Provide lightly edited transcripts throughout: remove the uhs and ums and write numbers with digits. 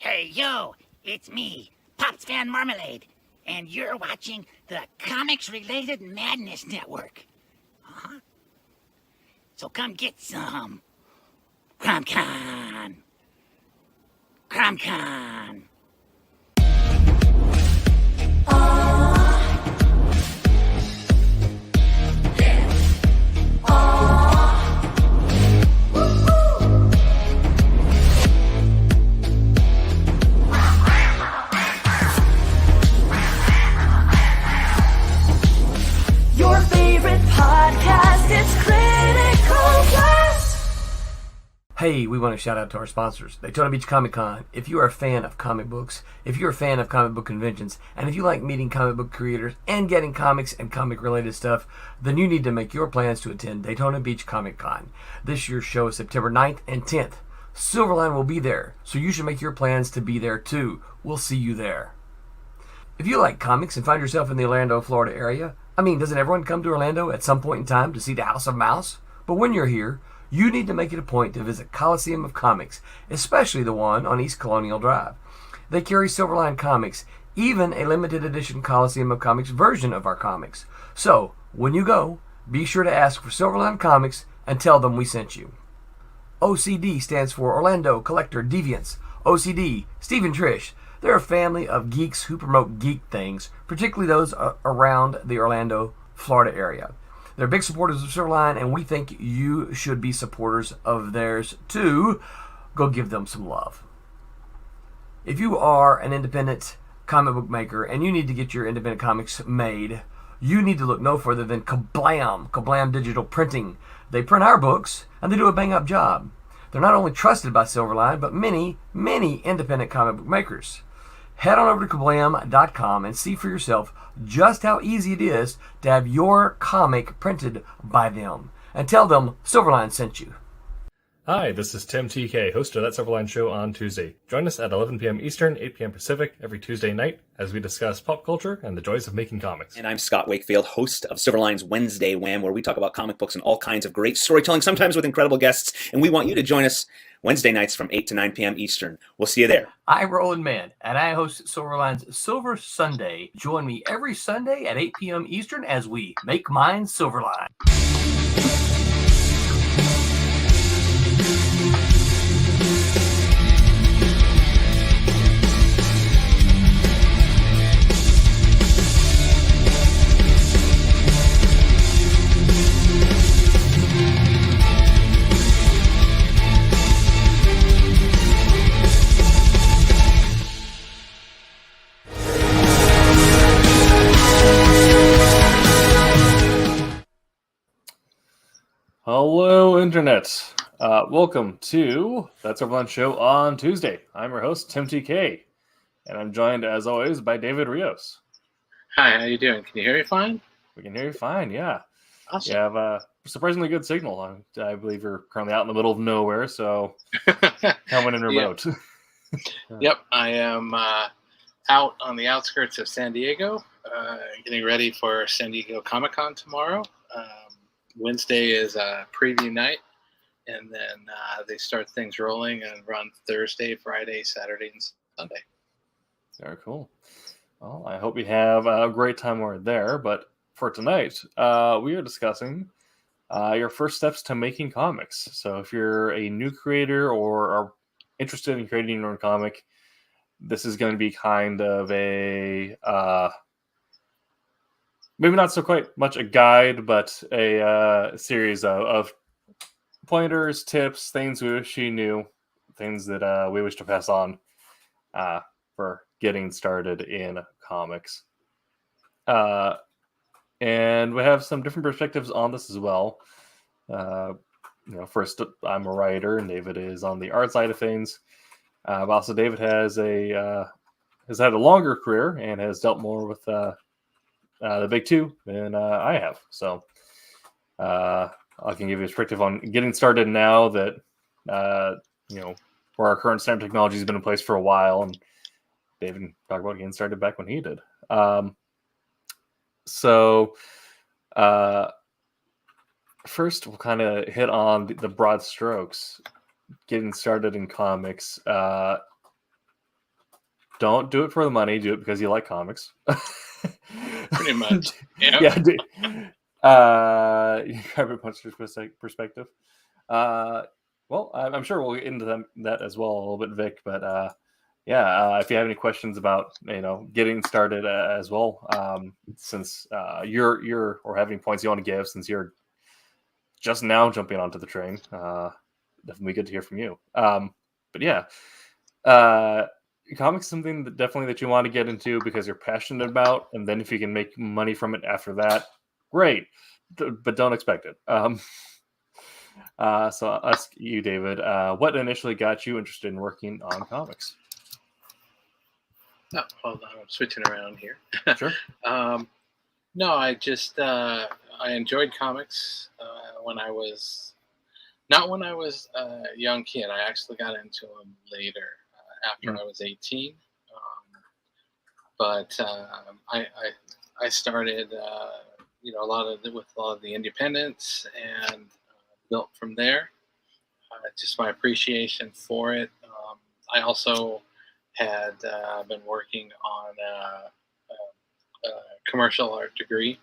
Hey, yo, it's me, Pops Van Marmalade, and you're watching the Comics-Related Madness Network. Uh-huh. So come get some. CromCon. CromCon. Your favorite podcast, it's Critical Blast. Hey, we want to shout out to our sponsors, Daytona Beach Comic Con. If you are a fan of comic books, if you're a fan of comic book conventions, and if you like meeting comic book creators and getting comics and comic-related stuff, then you need to make your plans to attend Daytona Beach Comic Con. This year's show is September 9th and 10th. Silverline will be there, so you should make your plans to be there too. We'll see you there. If you like comics and find yourself in the Orlando, Florida area, doesn't everyone come to Orlando at some point in time to see the House of Mouse? But when you're here, you need to make it a point to visit Coliseum of Comics, especially the one on East Colonial Drive. They carry Silverline comics, even a limited edition Coliseum of Comics version of our comics. So, when you go, be sure to ask for Silverline Comics and tell them we sent you. OCD stands for Orlando Collector Deviants. OCD, Steve and Trish. They're a family of geeks who promote geek things, particularly those around the Orlando, Florida area. They're big supporters of Silverline, and we think you should be supporters of theirs too. Go give them some love. If you are an independent comic book maker and you need to get your independent comics made, you need to look no further than Kablam Digital Printing. They print our books, and they do a bang-up job. They're not only trusted by Silverline, but many, many independent comic book makers. Head on over to Kablam.com and see for yourself just how easy it is to have your comic printed by them. And tell them Silverline sent you. Hi, this is Tim TK, host of That Silverline Show on Tuesday. Join us at 11 p.m. Eastern, 8 p.m. Pacific every Tuesday night as we discuss pop culture and the joys of making comics. And I'm Scott Wakefield, host of Silverline's Wednesday Wham, where we talk about comic books and all kinds of great storytelling, sometimes with incredible guests. And we want you to join us Wednesday nights from 8 to 9 p.m. Eastern. We'll see you there. I'm Roland Mann, and I host Silverline's Silver Sunday. Join me every Sunday at 8 p.m. Eastern as we make mine Silverline. Hello, Internet. Welcome to That Silverline Show on Tuesday. I'm your host, Tim TK, and I'm joined, as always, by David Rios. Hi, how you doing? Can you hear me fine? We can hear you fine, yeah. Awesome. You have a surprisingly good signal. I believe you're currently out in the middle of nowhere, so coming in remote. Yep, I am out on the outskirts of San Diego, getting ready for San Diego Comic-Con tomorrow. Wednesday is a preview night, and then they start things rolling and run Thursday, Friday, Saturday, and Sunday. Very cool. Well, I hope you have a great time while you're there, but for tonight, we are discussing your first steps to making comics. So if you're a new creator or are interested in creating your own comic, this is going to be kind of a maybe not so quite much a guide, but a series of pointers, tips, things we wish you knew, things that we wish to pass on for getting started in comics. And we have some different perspectives on this as well. First, I'm a writer, and David is on the art side of things. But also, David has had a longer career and has dealt more with the big two than I have. So I can give you a perspective on getting started now that where our current standard technology has been in place for a while, and David can talk about getting started back when he did. First, we'll kind of hit on the broad strokes. Getting started in comics. don't do it for the money. Do it because you like comics. Pretty much. Yeah. Carbon Puncher's perspective. Well, I'm sure we'll get into that as well a little bit, Vic. But if you have any questions about getting started as well, since you're or have any points you want to give, since you're just now jumping onto the train, definitely good to hear from you. But yeah, comics is something that you want to get into because you're passionate about, and then if you can make money from it after that, great. But don't expect it. So I'll ask you, David, what initially got you interested in working on comics? Oh, hold on, I'm switching around here. Sure. No, I just I enjoyed comics when I was not when I was a young kid. I actually got into them later after I was 18. But I started a lot of the independents and built from there. Just my appreciation for it. I also had been working on a commercial art degree,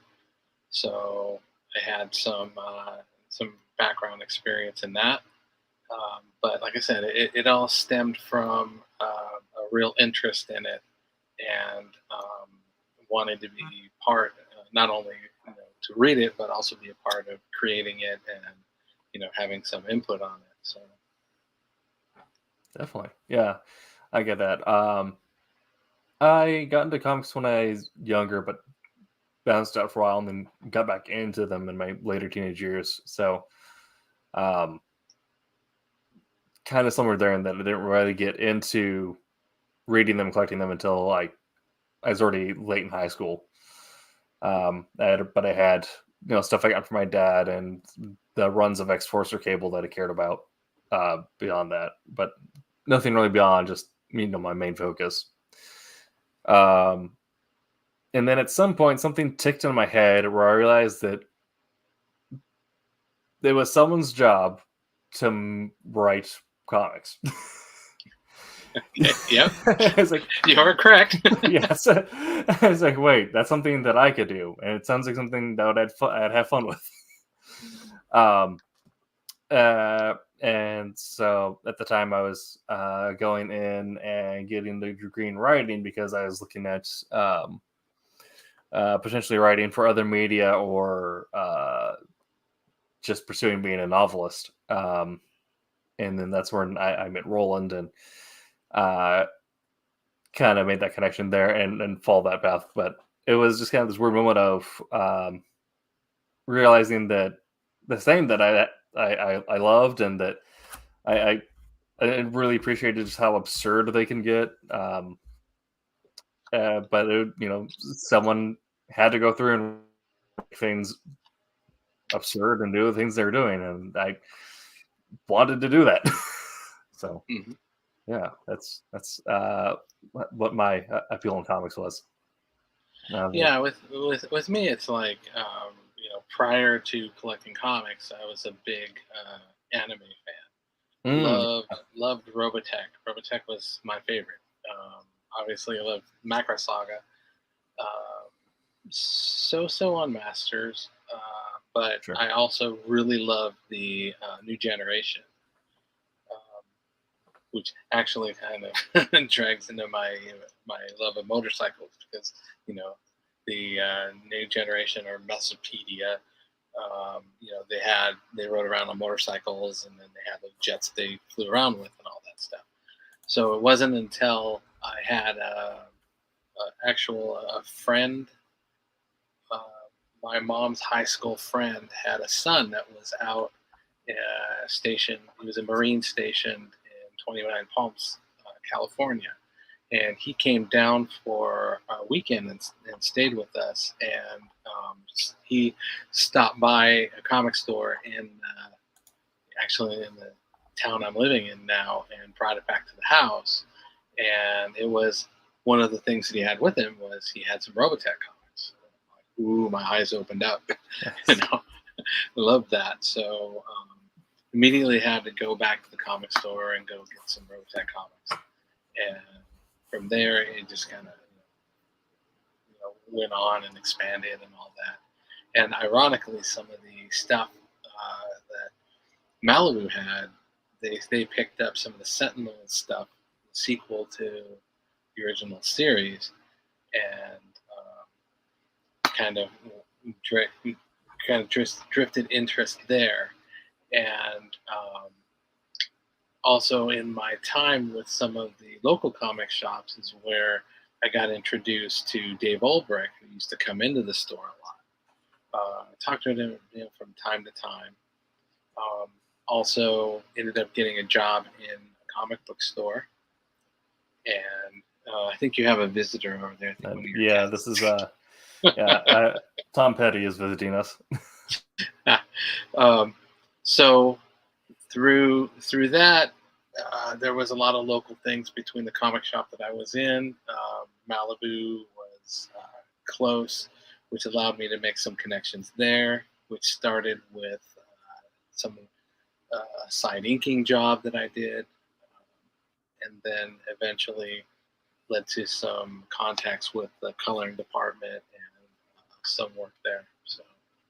so I had some background experience in that. But like I said, it all stemmed from a real interest in it and wanted to be part, not only to read it, but also be a part of creating it and having some input on it. So definitely, yeah, I get that. I got into comics when I was younger, but bounced out for a while and then got back into them in my later teenage years. So, kind of somewhere there, and that I didn't really get into reading them, collecting them until I was already late in high school. I had stuff I got from my dad and the runs of X-Force or Cable that I cared about beyond that, but nothing really beyond just my main focus. And then at some point something ticked in my head where I realized that it was someone's job to write comics. Yep. It's like, you are correct. yes. I was like, wait, that's something that I could do, and it sounds like something that I'd have fun with. And so at the time I was going in and getting the degree in writing because I was looking at potentially writing for other media or just pursuing being a novelist. And then that's when I met Roland and kind of made that connection there and follow that path. But it was just kind of this weird moment of realizing that the thing that I loved and that I really appreciated just how absurd they can get. But it, someone had to go through and make things absurd and do the things they're doing, and I wanted to do that. So yeah, that's what my appeal in comics was. Yeah, with me, it's like prior to collecting comics, I was a big anime fan. Loved Robotech. Robotech was my favorite. Obviously, I loved Macro Saga. So on Masters, but Sure. I also really loved the New Generation, which actually kind of drags into my love of motorcycles because the New Generation or Mesopedia. They rode around on motorcycles, and then they had the jets they flew around with and all that stuff. So it wasn't until I had a friend, my mom's high school friend had a son that was out stationed. He was a Marine stationed in 29 Palms, California. And he came down for a weekend and stayed with us. And he stopped by a comic store actually in the town I'm living in now, and brought it back to the house. And it was one of the things that he had with him was he had some Robotech comics. Like, ooh, my eyes opened up. Loved that. So immediately had to go back to the comic store and go get some Robotech comics. And from there, it just kind of went on and expanded and all that. And ironically, some of the stuff that Malibu had, they picked up some of the Sentinel stuff, the sequel to the original series, and kind of drifted interest there. And also in my time with some of the local comic shops is where I got introduced to Dave Olbrich, who used to come into the store a lot. I talked to him from time to time. Also ended up getting a job in a comic book store. And I think you have a visitor over there. I think one of your cats. This is Tom Petty is visiting us. So through that, there was a lot of local things between the comic shop that I was in. Malibu was close, which allowed me to make some connections there, which started with some side inking job that I did, and then eventually led to some contacts with the coloring department and some work there. So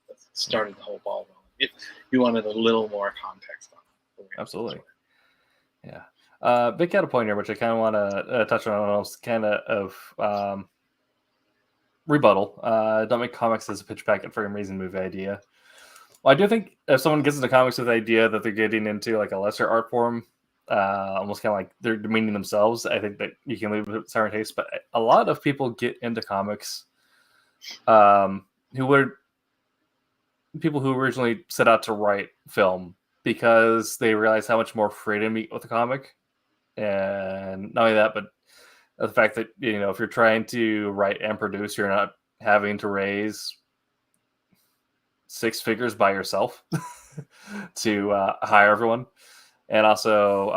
that started the whole ball rolling. If you wanted a little more context on it. Absolutely. Yeah. Vic had a point here, which I kind of want to touch on almost kind of rebuttal. Don't make comics as a pitch packet for a reason movie idea. Well, I do think if someone gets into comics with the idea that they're getting into like a lesser art form, almost kind of like they're demeaning themselves, I think that you can leave it with sour taste. But a lot of people get into comics people who originally set out to write film because they realize how much more freedom you get with a comic. And not only that, but the fact that, if you're trying to write and produce, you're not having to raise six figures by yourself to hire everyone. And also,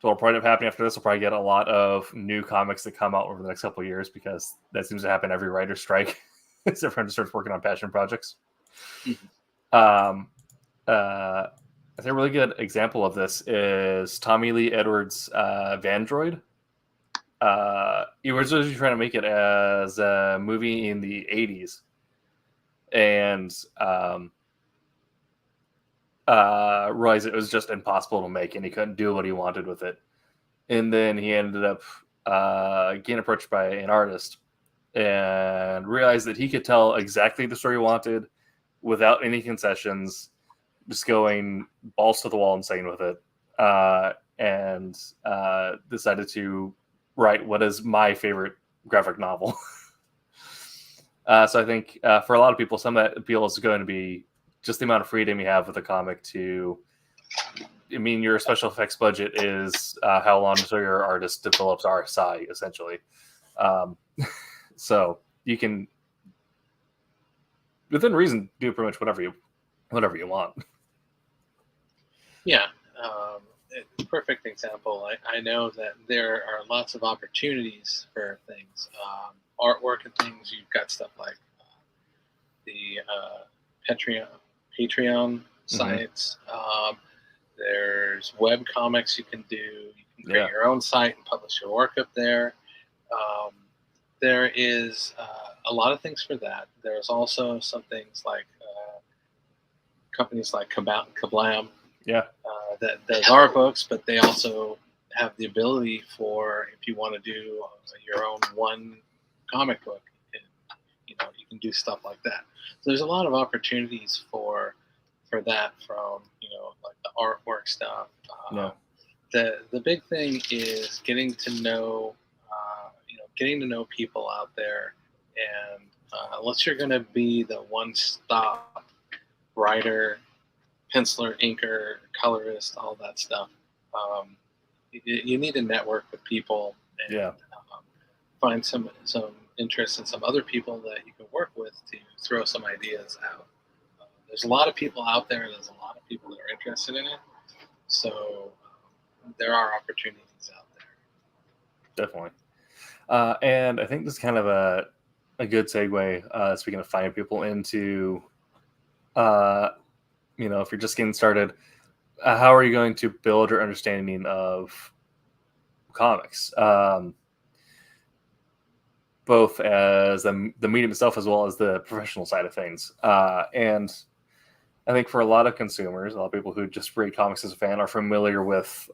what will probably end up happening after this, we'll probably get a lot of new comics that come out over the next couple of years, because that seems to happen every writer's strike. Everyone starts working on passion projects. I think a really good example of this is Tommy Lee Edwards' Vandroid. He was originally trying to make it as a movie in the 80s. And realized it was just impossible to make, and he couldn't do what he wanted with it. And then he ended up getting approached by an artist and realized that he could tell exactly the story he wanted without any concessions, just going balls to the wall and saying with it, and decided to write what is my favorite graphic novel. So I think for a lot of people, some of that appeal is going to be just the amount of freedom you have with a comic to, your special effects budget is how long until your artist develops RSI, essentially. So you can, within reason, do pretty much whatever you want. Yeah. Perfect example. I know that there are lots of opportunities for things. Artwork and things. You've got stuff like the Patreon sites. There's web comics you can do. You can create your own site and publish your work up there. There is a lot of things for that. There's also some things like companies like Kablam. That does our books, but they also have the ability for, if you want to do your own one comic book, you can do stuff like that. So there's a lot of opportunities for that, from like the artwork stuff. The big thing is getting to know people out there, and unless you're going to be the one-stop writer, penciler, inker, colorist, all that stuff, you need to network with people and find some interest in some other people that you can work with to throw some ideas out. There's a lot of people out there. There's a lot of people that are interested in it. So there are opportunities out there. Definitely. And I think this is kind of a good segue, speaking of finding people, into, if you're just getting started, how are you going to build your understanding of comics, both as the medium itself as well as the professional side of things. And I think for a lot of consumers, a lot of people who just read comics as a fan are familiar with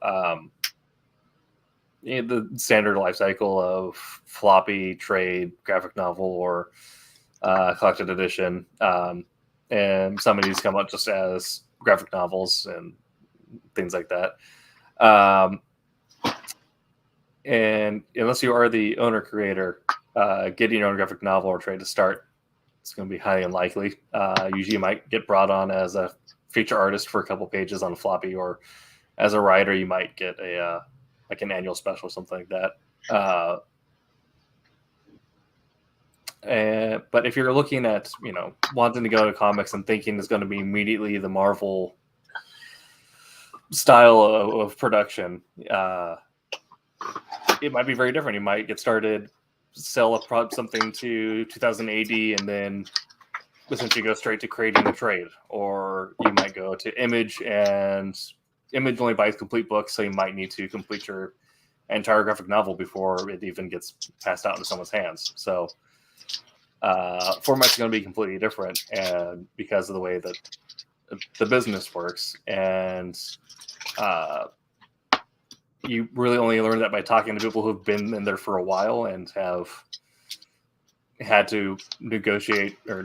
the standard life cycle of floppy, trade, graphic novel, or collected edition. And some of these come out just as graphic novels and things like that. And unless you are the owner creator, getting your own graphic novel or trade to start, it's going to be highly unlikely. Usually you might get brought on as a feature artist for a couple pages on a floppy, or as a writer, you might get a like an annual special or something like that. But if you're looking at, wanting to go to comics and thinking it's going to be immediately the Marvel style of production, it might be very different. You might get started, sell something to 2000 AD, and then essentially go straight to creating a trade. Or you might go to Image, and Image only buys complete books, so you might need to complete your entire graphic novel before it even gets passed out into someone's hands. So format's going to be completely different, and because of the way that the business works. And you really only learn that by talking to people who've been in there for a while and have had to negotiate or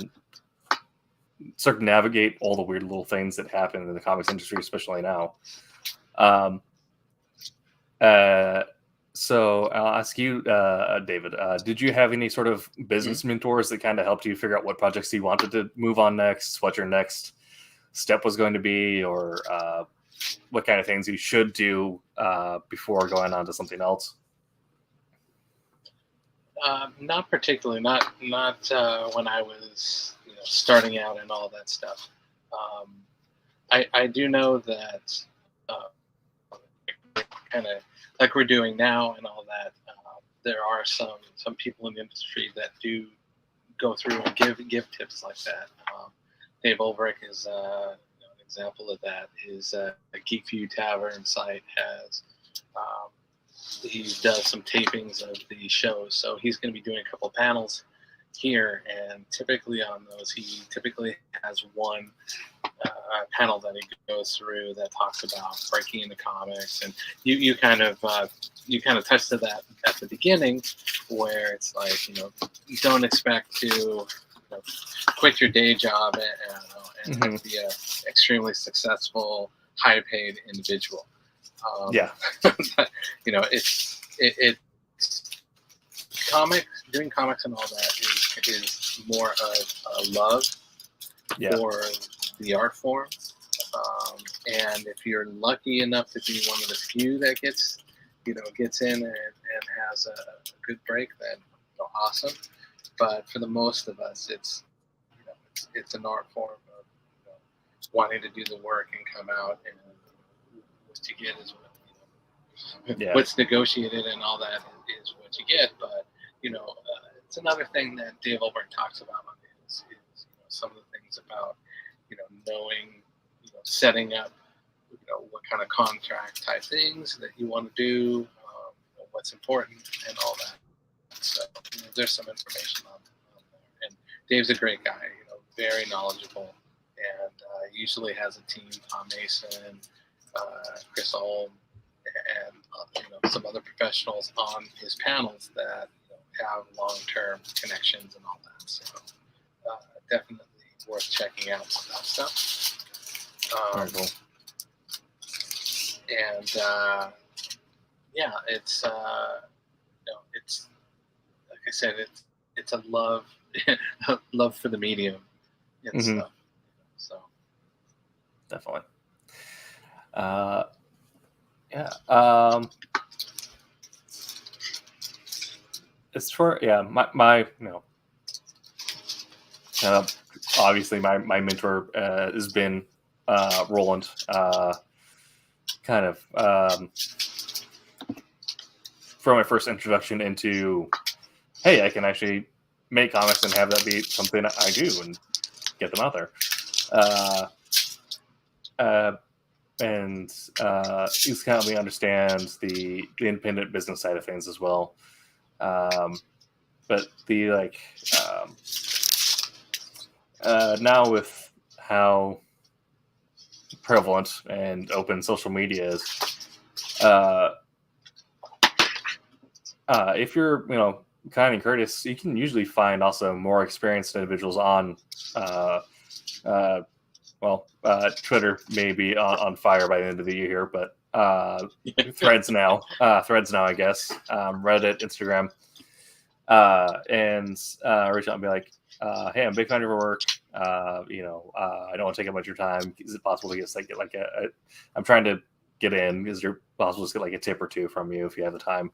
circumnavigate all the weird little things that happen in the comics industry, especially now. So I'll ask you, David, did you have any sort of business mentors that kind of helped you figure out what projects you wanted to move on next, what your next step was going to be, or what kind of things you should do before going on to something else? Not particularly. Not when I was starting out and all that stuff. I do know that kind of like we're doing now and all that. There are some people in the industry that do go through and give tips like that. Dave Ulbrich is an example of that. His Geek View Tavern site has he does some tapings of the shows, so he's going to be doing a couple panels here, and typically on those he typically has one panel that he goes through that talks about breaking into comics, and you kind of touched to that at the beginning, where it's like you don't expect to quit your day job and be an extremely successful, high-paid individual. Doing comics and all that is more of a love for the art form. And if you're lucky enough to be one of the few that gets in and has a good break, then awesome. But for the most of us, it's an art form of wanting to do the work and come out, and what you get is what's negotiated and all that is what you get. But it's another thing that Dave Ulbrich talks about is some of the things about knowing, setting up what kind of contract type things that you want to do, what's important and all that. So there's some information on there. And Dave's a great guy, very knowledgeable, and usually has a team, Tom Mason, Chris Olm, and some other professionals on his panels that have long-term connections and all that. So definitely worth checking out some of that stuff. Very cool. And it's it's like I said, it's a love love for the medium and stuff. So definitely. As for my obviously my mentor has been Roland. From my first introduction into, hey, I can actually make comics and have that be something I do and get them out there. and he's kind of understands the independent business side of things as well. But the now with how prevalent and open social media is, if you're kind and courteous, you can usually find also more experienced individuals on Twitter may be on fire by the end of the year, but Threads now, I guess, Reddit, Instagram, and reach out and be like, hey, I'm a big fan of your work. I don't want to take up much of your time. Is it possible to get like I'm trying to get in. Is it possible to get like a tip or two from you if you have the time?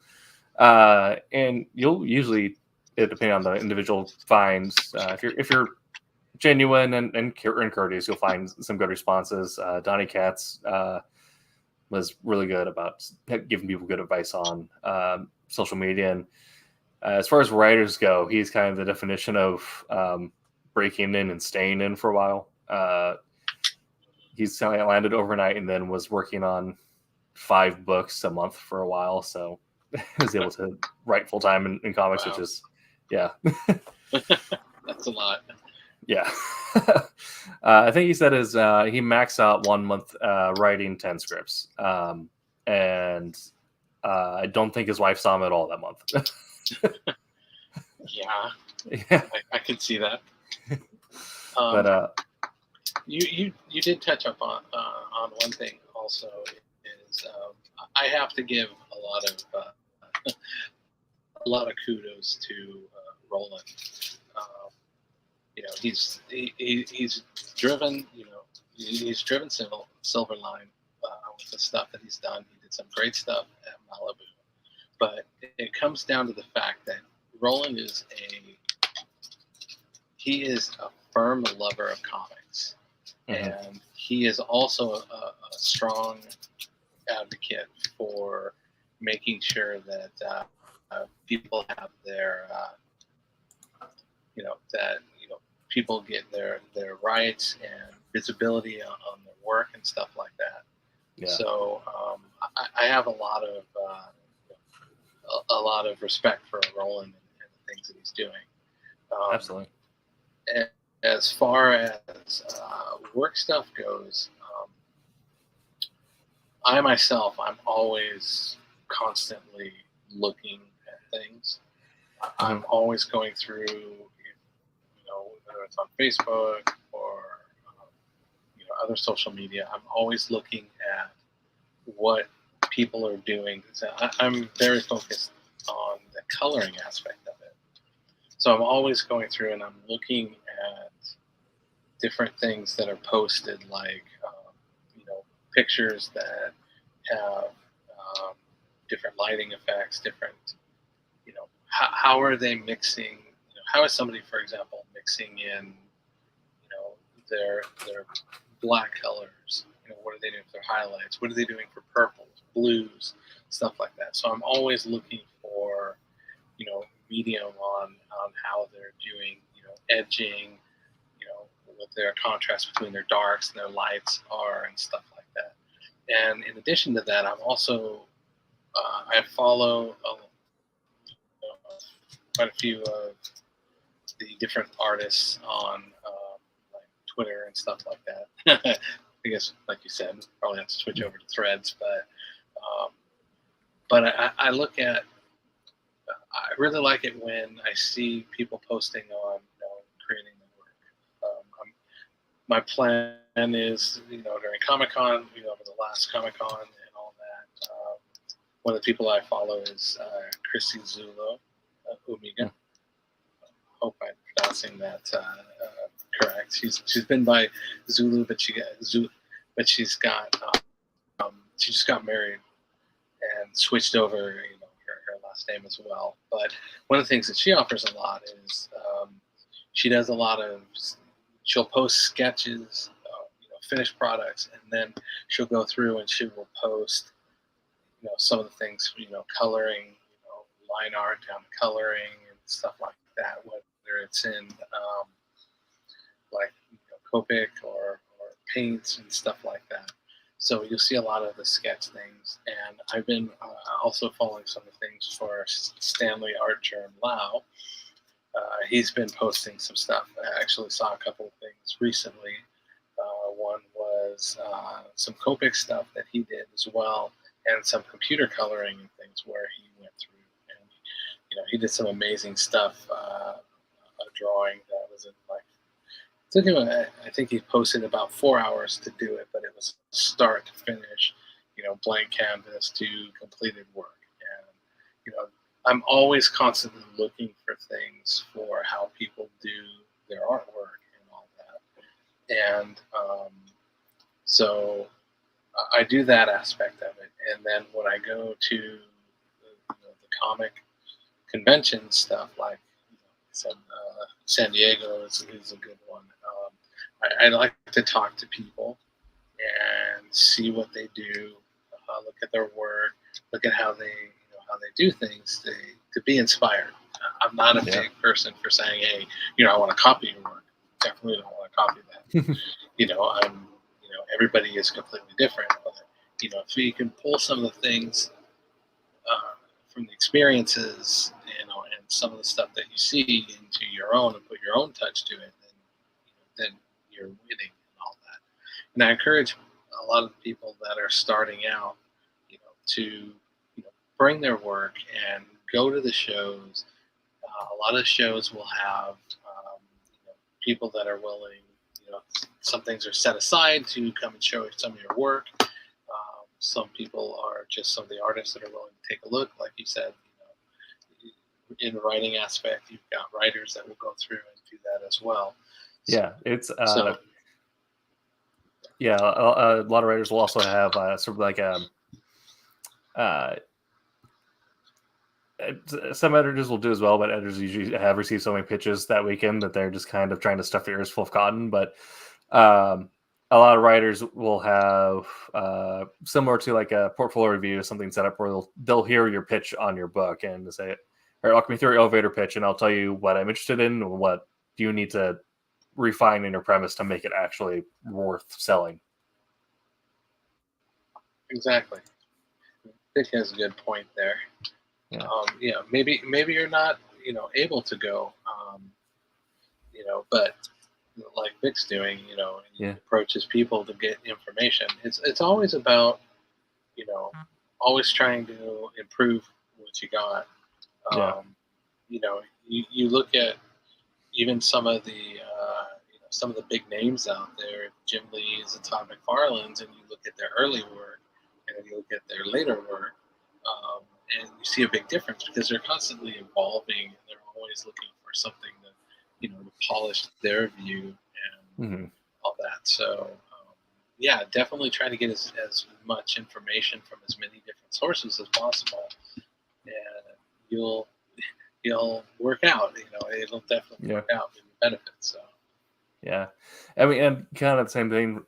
And you'll usually, depending on the individual, find if you're genuine and courteous, you'll find some good responses. Donnie Katz was really good about giving people good advice on social media. And as far as writers go, he's kind of the definition of breaking in and staying in for a while. He's kind of landed overnight and then was working on 5 books a month for a while. So he was able to write full time in comics, Wow. which is, yeah. That's a lot. Yeah. I think he said he maxed out 1 month writing 10 scripts. And I don't think his wife saw him at all that month. Yeah. I could see that. But you did touch up on one thing also is I have to give a lot of kudos to Roland. He's driven driven Silverline with the stuff that he's done. He did some great stuff at Malibu, but it comes down to the fact that Roland is a firm lover of comics, and he is also a strong advocate for making sure that people have their people get their rights and visibility on their work and stuff like that. Yeah. So I have a lot of respect for Roland and the things that he's doing. Absolutely. And as far as work stuff goes, I'm always constantly looking at things. I'm always going through, whether it's on Facebook or other social media. I'm always looking at what people are doing. So I'm very focused on the coloring aspect of it. So I'm always going through and I'm looking at different things that are posted, like pictures that have different lighting effects, different, how are they mixing? How is somebody, for example, mixing in, their black colors? What are they doing for their highlights? What are they doing for purples, blues, stuff like that? So I'm always looking for, medium on how they're doing, edging, what their contrast between their darks and their lights are and stuff like that. And in addition to that, I'm also, I follow quite a few of the different artists on like Twitter and stuff like that. I guess, like you said, probably have to switch over to Threads, but I look at, I really like it when I see people posting on creating the work. My plan is, during Comic-Con, over the last Comic-Con and all that, one of the people I follow is Chrissy Zulo, Omega. Hope I'm pronouncing that correct. She's been by Zulu, but she just got married and switched over, her last name as well. But one of the things that she offers a lot is she does a lot of. She'll post sketches, finished products, and then she'll go through and she will post, some of the things, coloring, line art down to coloring and stuff like that, whether it's in like Copic or paints and stuff like that. So you'll see a lot of the sketch things, and I've been also following some of the things for Stanley Art Germ Lau. He's been posting some stuff. I actually saw a couple of things recently. One was some Copic stuff that he did as well, and some computer coloring and things where he went through. And he did some amazing stuff. A drawing that was in like, took him, I think he posted about 4 hours to do it, but it was start to finish, blank canvas to completed work. And, I'm always constantly looking for things for how people do their artwork and all that. And so I do that aspect of it. And then when I go to the comic convention stuff, like San Diego is a good one. I like to talk to people and see what they do, look at their work, look at how they do things to be inspired. I'm not a big person for saying, hey, I want to copy your work. Definitely don't want to copy that. Everybody is completely different, but if you can pull some of the things from the experiences, and some of the stuff that you see into your own and put your own touch to it, then you're winning and all that. And I encourage a lot of the people that are starting out, to bring their work and go to the shows. A lot of shows will have people that are willing. Some things are set aside to come and show some of your work. Some people are just some of the artists that are willing to take a look. Like you said, in the writing aspect, you've got writers that will go through and do that as well. Yeah, it's a lot of writers will also have sort of like some editors will do as well, but editors usually have received so many pitches that weekend that they're just kind of trying to stuff their ears full of cotton. But a lot of writers will have similar to like a portfolio review, something set up where they'll hear your pitch on your book and say, all right, walk me through your elevator pitch and I'll tell you what I'm interested in and what do you need to refine in your premise to make it actually worth selling. Exactly. Dick has a good point there. Maybe you're not, able to go, but like Vic's doing, he approaches people to get information. It's always about, always trying to improve what you got. You look at even some of the big names out there, Jim Lee's and Todd McFarlane's, and you look at their early work and then you look at their later work, and you see a big difference because they're constantly evolving and they're always looking for something to, to polish their view and all that. So, definitely try to get as much information from as many different sources as possible, and you'll work out. It'll definitely work out in your benefit. So. Yeah, I mean, and kind of the same thing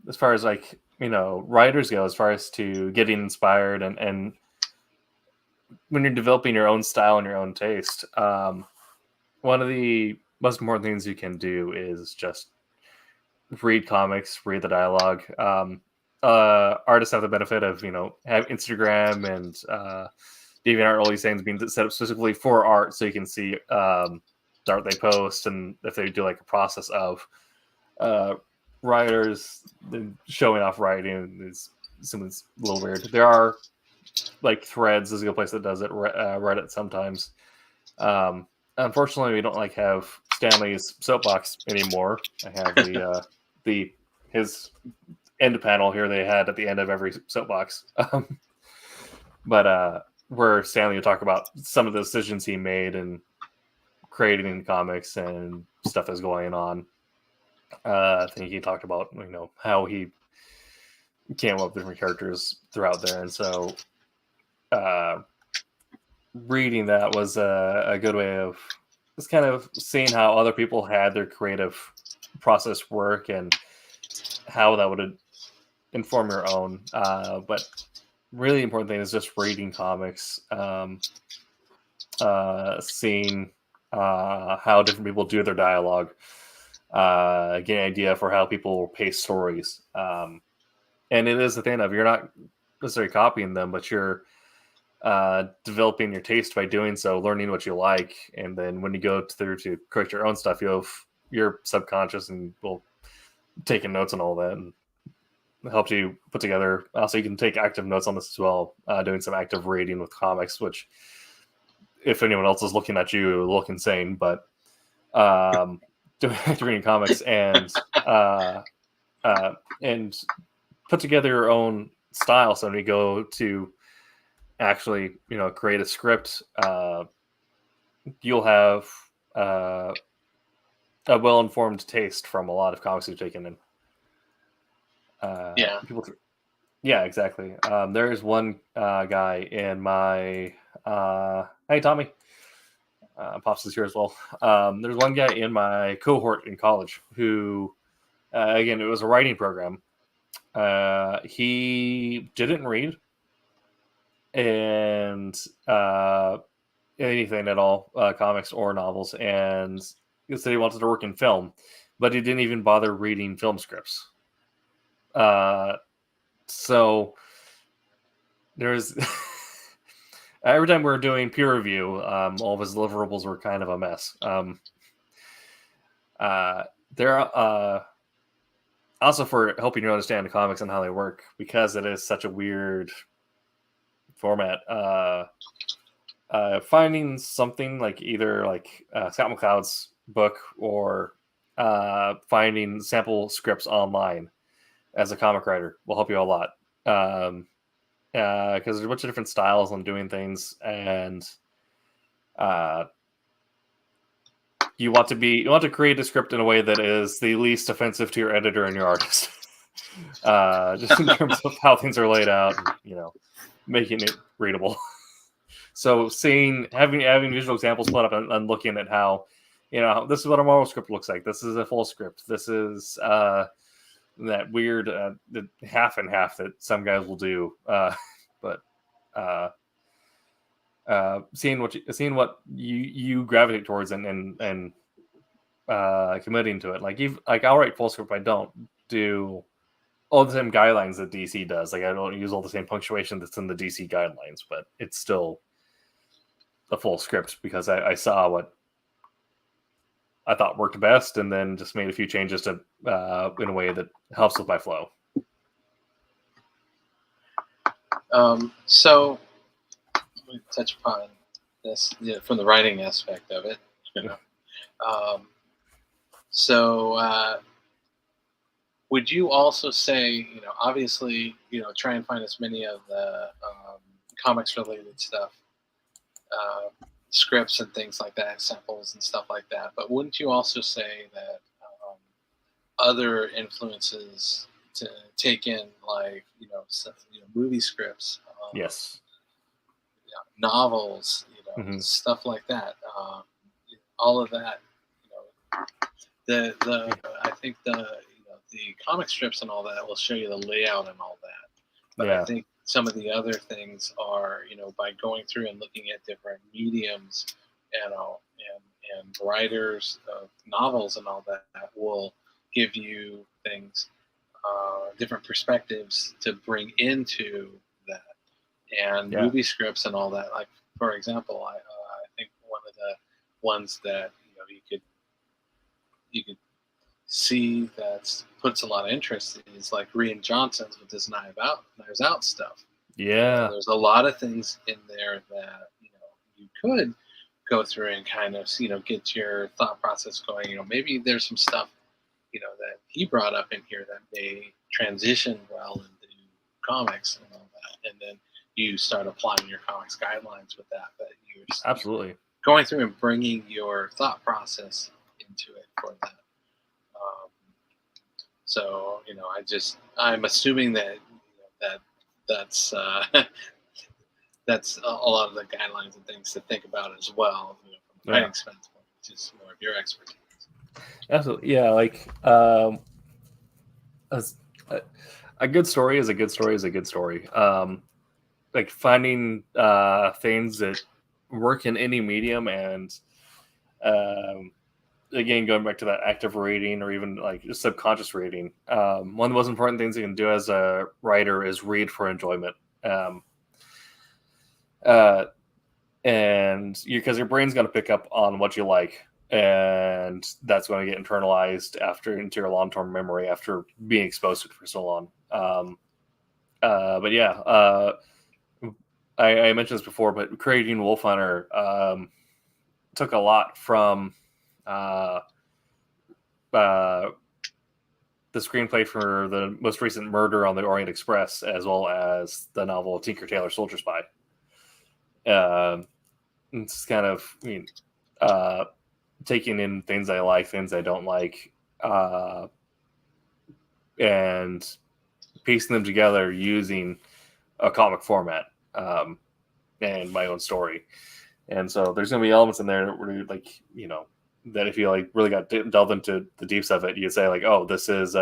as far as like writers go, as far as to getting inspired and when you're developing your own style and your own taste, one of the most important things you can do is just read comics, read the dialogue. Artists have the benefit of have Instagram and DeviantArt, all these things being set up specifically for art, so you can see the art they post, and if they do like a process of writers showing off writing is something a little weird. There are like Threads is a good place that does it. Reddit sometimes. Unfortunately, we don't have Stanley's soapbox anymore. I have his end panel here they had at the end of every soapbox. But where Stanley would talk about some of the decisions he made and creating comics and stuff that's going on. I think he talked about how he came up with different characters throughout there, and so reading that was a good way of just kind of seeing how other people had their creative process work and how that would inform your own. But really important thing is just reading comics, seeing how different people do their dialogue, getting an idea for how people pace stories. And it is the thing of you're not necessarily copying them, but you're developing your taste by doing so, learning what you like, and then when you go through to create your own stuff, you're subconscious and will taking notes and all that, and it helps you put together. Also, you can take active notes on this as well, doing some active reading with comics, which if anyone else is looking at you, it'll look insane, but doing active reading comics and put together your own style. So when you go to actually, create a script, you'll have a well-informed taste from a lot of comics you've taken in. Yeah. Yeah, exactly. There is one guy in my hey Tommy, Pops is here as well. There's one guy in my cohort in college who, again, it was a writing program. He didn't read and anything at all, comics or novels, and he said he wanted to work in film, but he didn't even bother reading film scripts. So there's every time we were doing peer review, all of his deliverables were kind of a mess. There are also for helping you understand the comics and how they work, because it is such a weird format. Finding something like either like Scott McCloud's book or finding sample scripts online as a comic writer will help you a lot. Because there's a bunch of different styles on doing things, and you want to create a script in a way that is the least offensive to your editor and your artist. Just in terms of how things are laid out, and, making it readable. So having visual examples put up and looking at how, this is what a Marvel script looks like. This is a full script. This is that weird the half and half that some guys will do. But seeing what you gravitate towards and committing to it. Like I'll write full script. I don't do all the same guidelines that DC does. Like I don't use all the same punctuation that's in the DC guidelines, but it's still a full script because I saw what I thought worked best, and then just made a few changes to in a way that helps with my flow. So let me touch upon this from the writing aspect of it. Would you also say, obviously, try and find as many of the comics related stuff, scripts and things like that, samples and stuff like that. But wouldn't you also say that other influences to take in, like movie scripts, Yes, novels, stuff like that, all of that, I think the comic strips and all that will show you the layout and all that. But I think some of the other things are, by going through and looking at different mediums, and writers of novels and all that will give you things, different perspectives to bring into that, and movie scripts and all that. Like, for example, I think one of the ones that you could see that puts a lot of interest is like Rian Johnson's with his Knives Out stuff. Yeah, there's a lot of things in there that you could go through and kind of get your thought process going. Maybe there's some stuff that he brought up in here that may transition well into comics and all that, and then you start applying your comics guidelines with that. But you're absolutely going through and bringing your thought process into it for that. So I'm assuming that that's that's a lot of the guidelines and things to think about as well, from a writing standpoint, which is more of your expertise. Absolutely, yeah. Like a good story is a good story is a good story. Like finding things that work in any medium and again, going back to that active reading or even like just subconscious reading, one of the most important things you can do as a writer is read for enjoyment. And because your brain's going to pick up on what you like, and that's going to get internalized into your long-term memory after being exposed to it for so long. But yeah, I mentioned this before, but creating Wolf Hunter took a lot from the screenplay for the most recent Murder on the Orient Express, as well as the novel Tinker Tailor Soldier Spy. It's kind of, taking in things I like, things I don't like, and piecing them together using a comic format and my own story. And so there's going to be elements in there where, like, that if you like really got delved into the deeps of it, you say like, oh, this is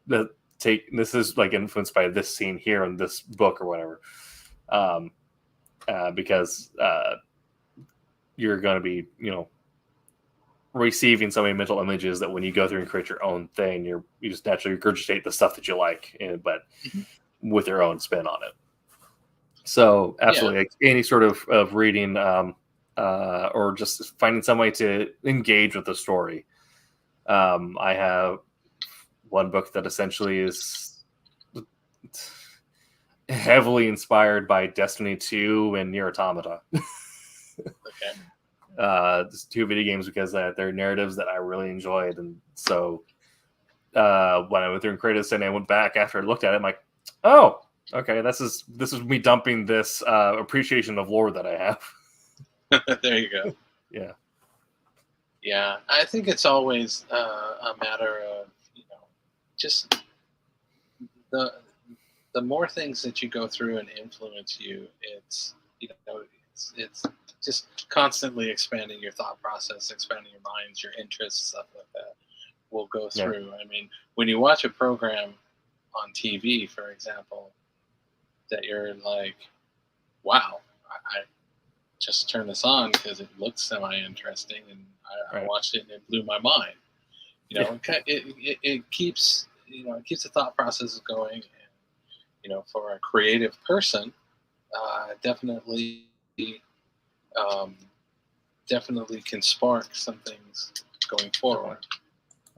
this is like influenced by this scene here in this book or whatever, because you're going to be receiving so many mental images that when you go through and create your own thing, you just naturally regurgitate the stuff that you like, but with your own spin on it. So absolutely, like any sort of reading or just finding some way to engage with the story. I have one book that essentially is heavily inspired by Destiny 2 and Nier Automata. Okay. Just two video games because they're narratives that I really enjoyed. And so when I went through and created this and I went back after I looked at it, I'm like, oh, okay, this is me dumping this appreciation of lore that I have. There you go. Yeah. Yeah, I think it's always a matter of, just the more things that you go through and influence you, it's just constantly expanding your thought process, expanding your minds, your interests, stuff like that will go through. Yeah. I mean, when you watch a program on TV, for example, that you're like, wow, I just turned this on because it looked semi-interesting, and I watched it and it blew my mind. It keeps the thought process going, and for a creative person, definitely can spark some things going forward.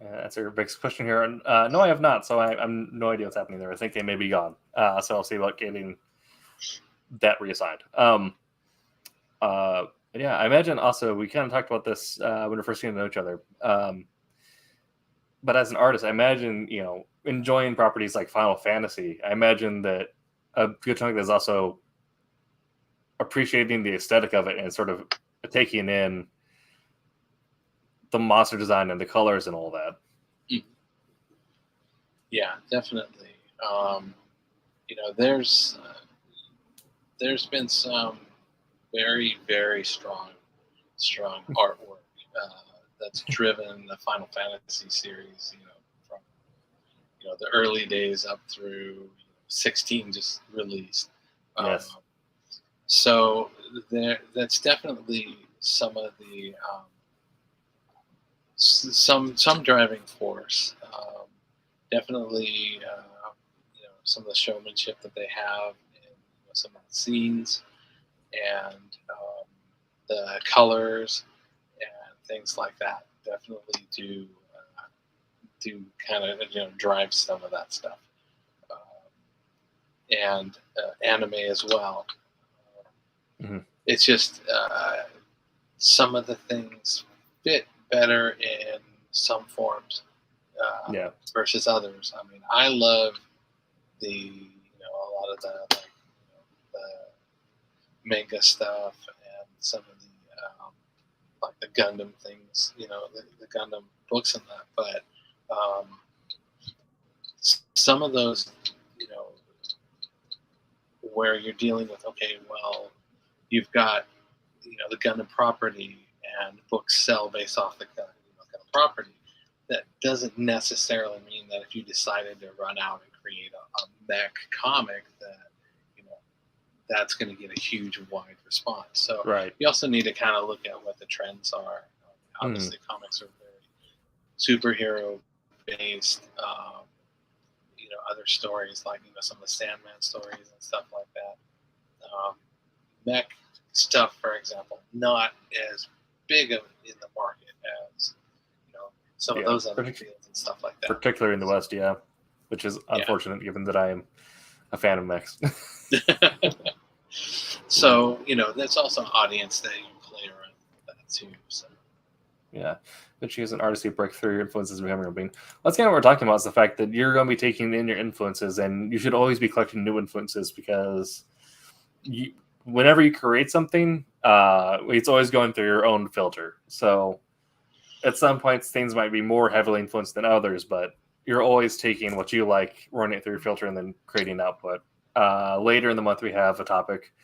That's our big question here. No, I have not, so I have no idea what's happening there. I think they may be gone. So I'll see about getting that reassigned. Yeah, I imagine also we kind of talked about this when we were first getting to know each other. But as an artist, I imagine, enjoying properties like Final Fantasy, I imagine that a good chunk of that is also appreciating the aesthetic of it and sort of taking in the monster design and the colors and all that. Yeah, definitely. There's been some very, very strong artwork that's driven the Final Fantasy series, from the early days up through 16 just released. Yes. So that's definitely some of the some driving force. Definitely, some of the showmanship that they have in some of the scenes and the colors and things like that. Definitely do kind of drive some of that stuff, and anime as well. Mm-hmm. It's just some of the things fit better in some forms versus others. I mean, I love a lot of the the manga stuff and some of the like the Gundam things, the Gundam books and that. But some of those, where you're dealing with, okay, well, you've got the Gundam property and books sell based off the Gundam property. That doesn't necessarily mean that if you decided to run out and create a mech comic that that's going to get a huge wide response. So you also need to kind of look at what the trends are Obviously, comics are very superhero based. Other stories like some of the Sandman stories and stuff like that. Mech stuff, for example, not as big of in the market as some of those other fields and stuff like that. Particularly in the West, which is unfortunate given that I am a fan of mechs. So there's also an audience that you play around with that too. So. Yeah, but she is an artist who break through your influences and becoming a being. That's kind of what we're talking about, is the fact that you're going to be taking in your influences, and you should always be collecting new influences, because whenever you create something, it's always going through your own filter. So at some points, things might be more heavily influenced than others, but you're always taking what you like, running it through your filter, and then creating output. Later in the month, we have a topic,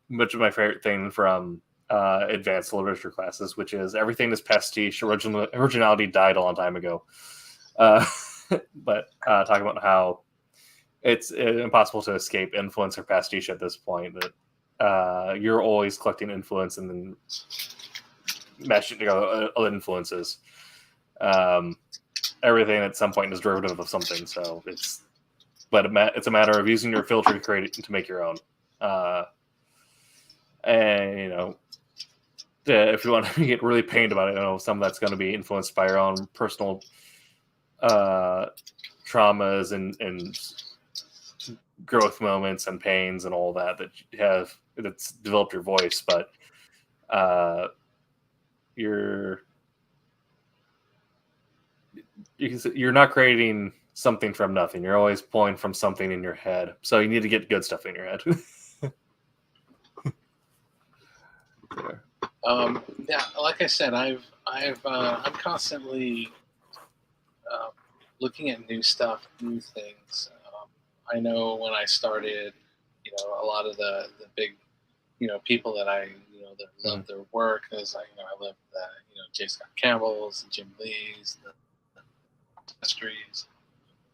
which is my favorite thing from advanced literature classes, which is everything is pastiche. Originality died a long time ago. But talking about how it's impossible to escape influence or pastiche at this point. That you're always collecting influence and then mashing together other influences. Everything at some point is derivative of something. So it's a matter of using your filter to create it, to make your own. And if you want to get really pained about it, some of that's going to be influenced by your own personal traumas and growth moments and pains and all that you have that's developed your voice. But you're not creating something from nothing. You're always pulling from something in your head. So you need to get good stuff in your head. Like I said, I'm constantly looking at new stuff, new things. I know when I started, a lot of the big, people that I that love their work, as I love J. Scott Campbell's, Jim Lee's, the Streets,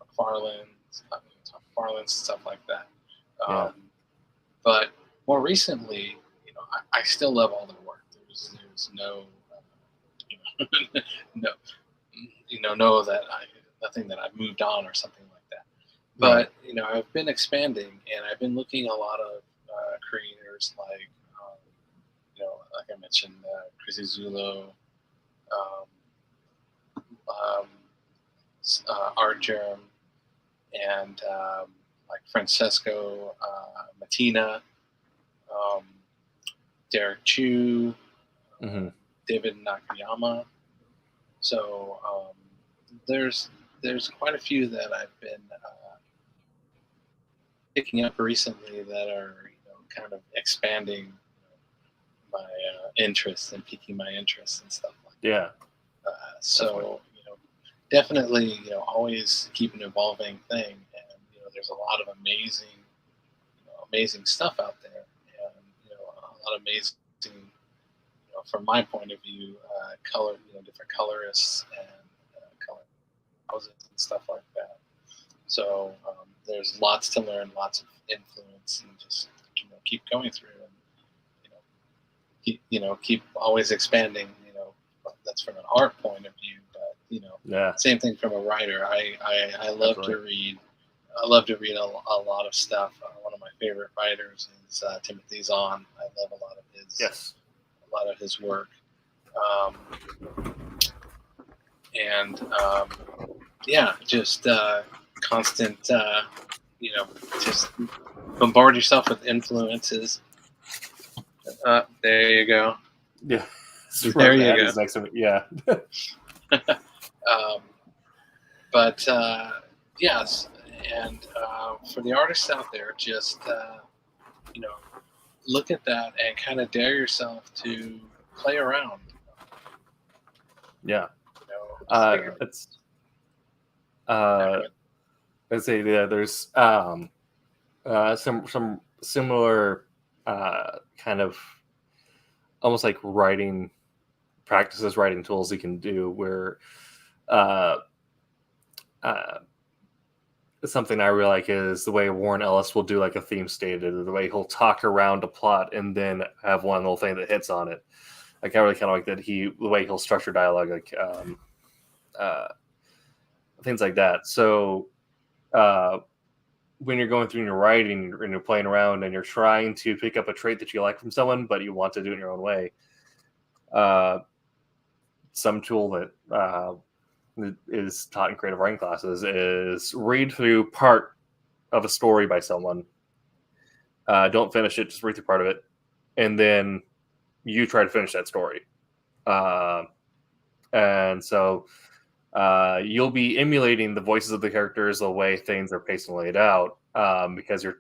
McFarlane's, stuff like that. But more recently, I still love all their work. There's no, nothing that I've moved on or something like that. But I've been expanding, and I've been looking at a lot of creators like, like I mentioned, Chrissy Zulo, Art Germ, and like Francesco Mattina, Derek Chu, David Nakayama. So there's quite a few that I've been picking up recently that are kind of expanding my interests and piquing my interest and stuff like that. So definitely always keep an evolving thing, and there's a lot of amazing stuff out there, and a lot of amazing from my point of view, different colorists and color houses and stuff like that. So there's lots to learn, lots of influence, and just keep going through, and keep always expanding. That's from an art point of view, but same thing from a writer. I love to read. I love to read a lot of stuff. One of my favorite writers is Timothy Zahn. I love a lot of his work. Just constant, just bombard yourself with influences. There you go. Yeah. There you go. Next to it. Yeah. But yes, and for the artists out there, just look at that and kind of dare yourself to play around. Yeah. It's let's say there's some similar kind of almost like writing practices, writing tools you can do where something I really like is the way Warren Ellis will do like a theme stated, or the way he'll talk around a plot and then have one little thing that hits on it. Like I really kind of like that the way he'll structure dialogue, like things like that. So when you're going through and you're writing and you're playing around and you're trying to pick up a trait that you like from someone, but you want to do it in your own way, some tool that is taught in creative writing classes is read through part of a story by someone. Don't finish it, just read through part of it, and then you try to finish that story. And so you'll be emulating the voices of the characters, the way things are paced and laid out, because you're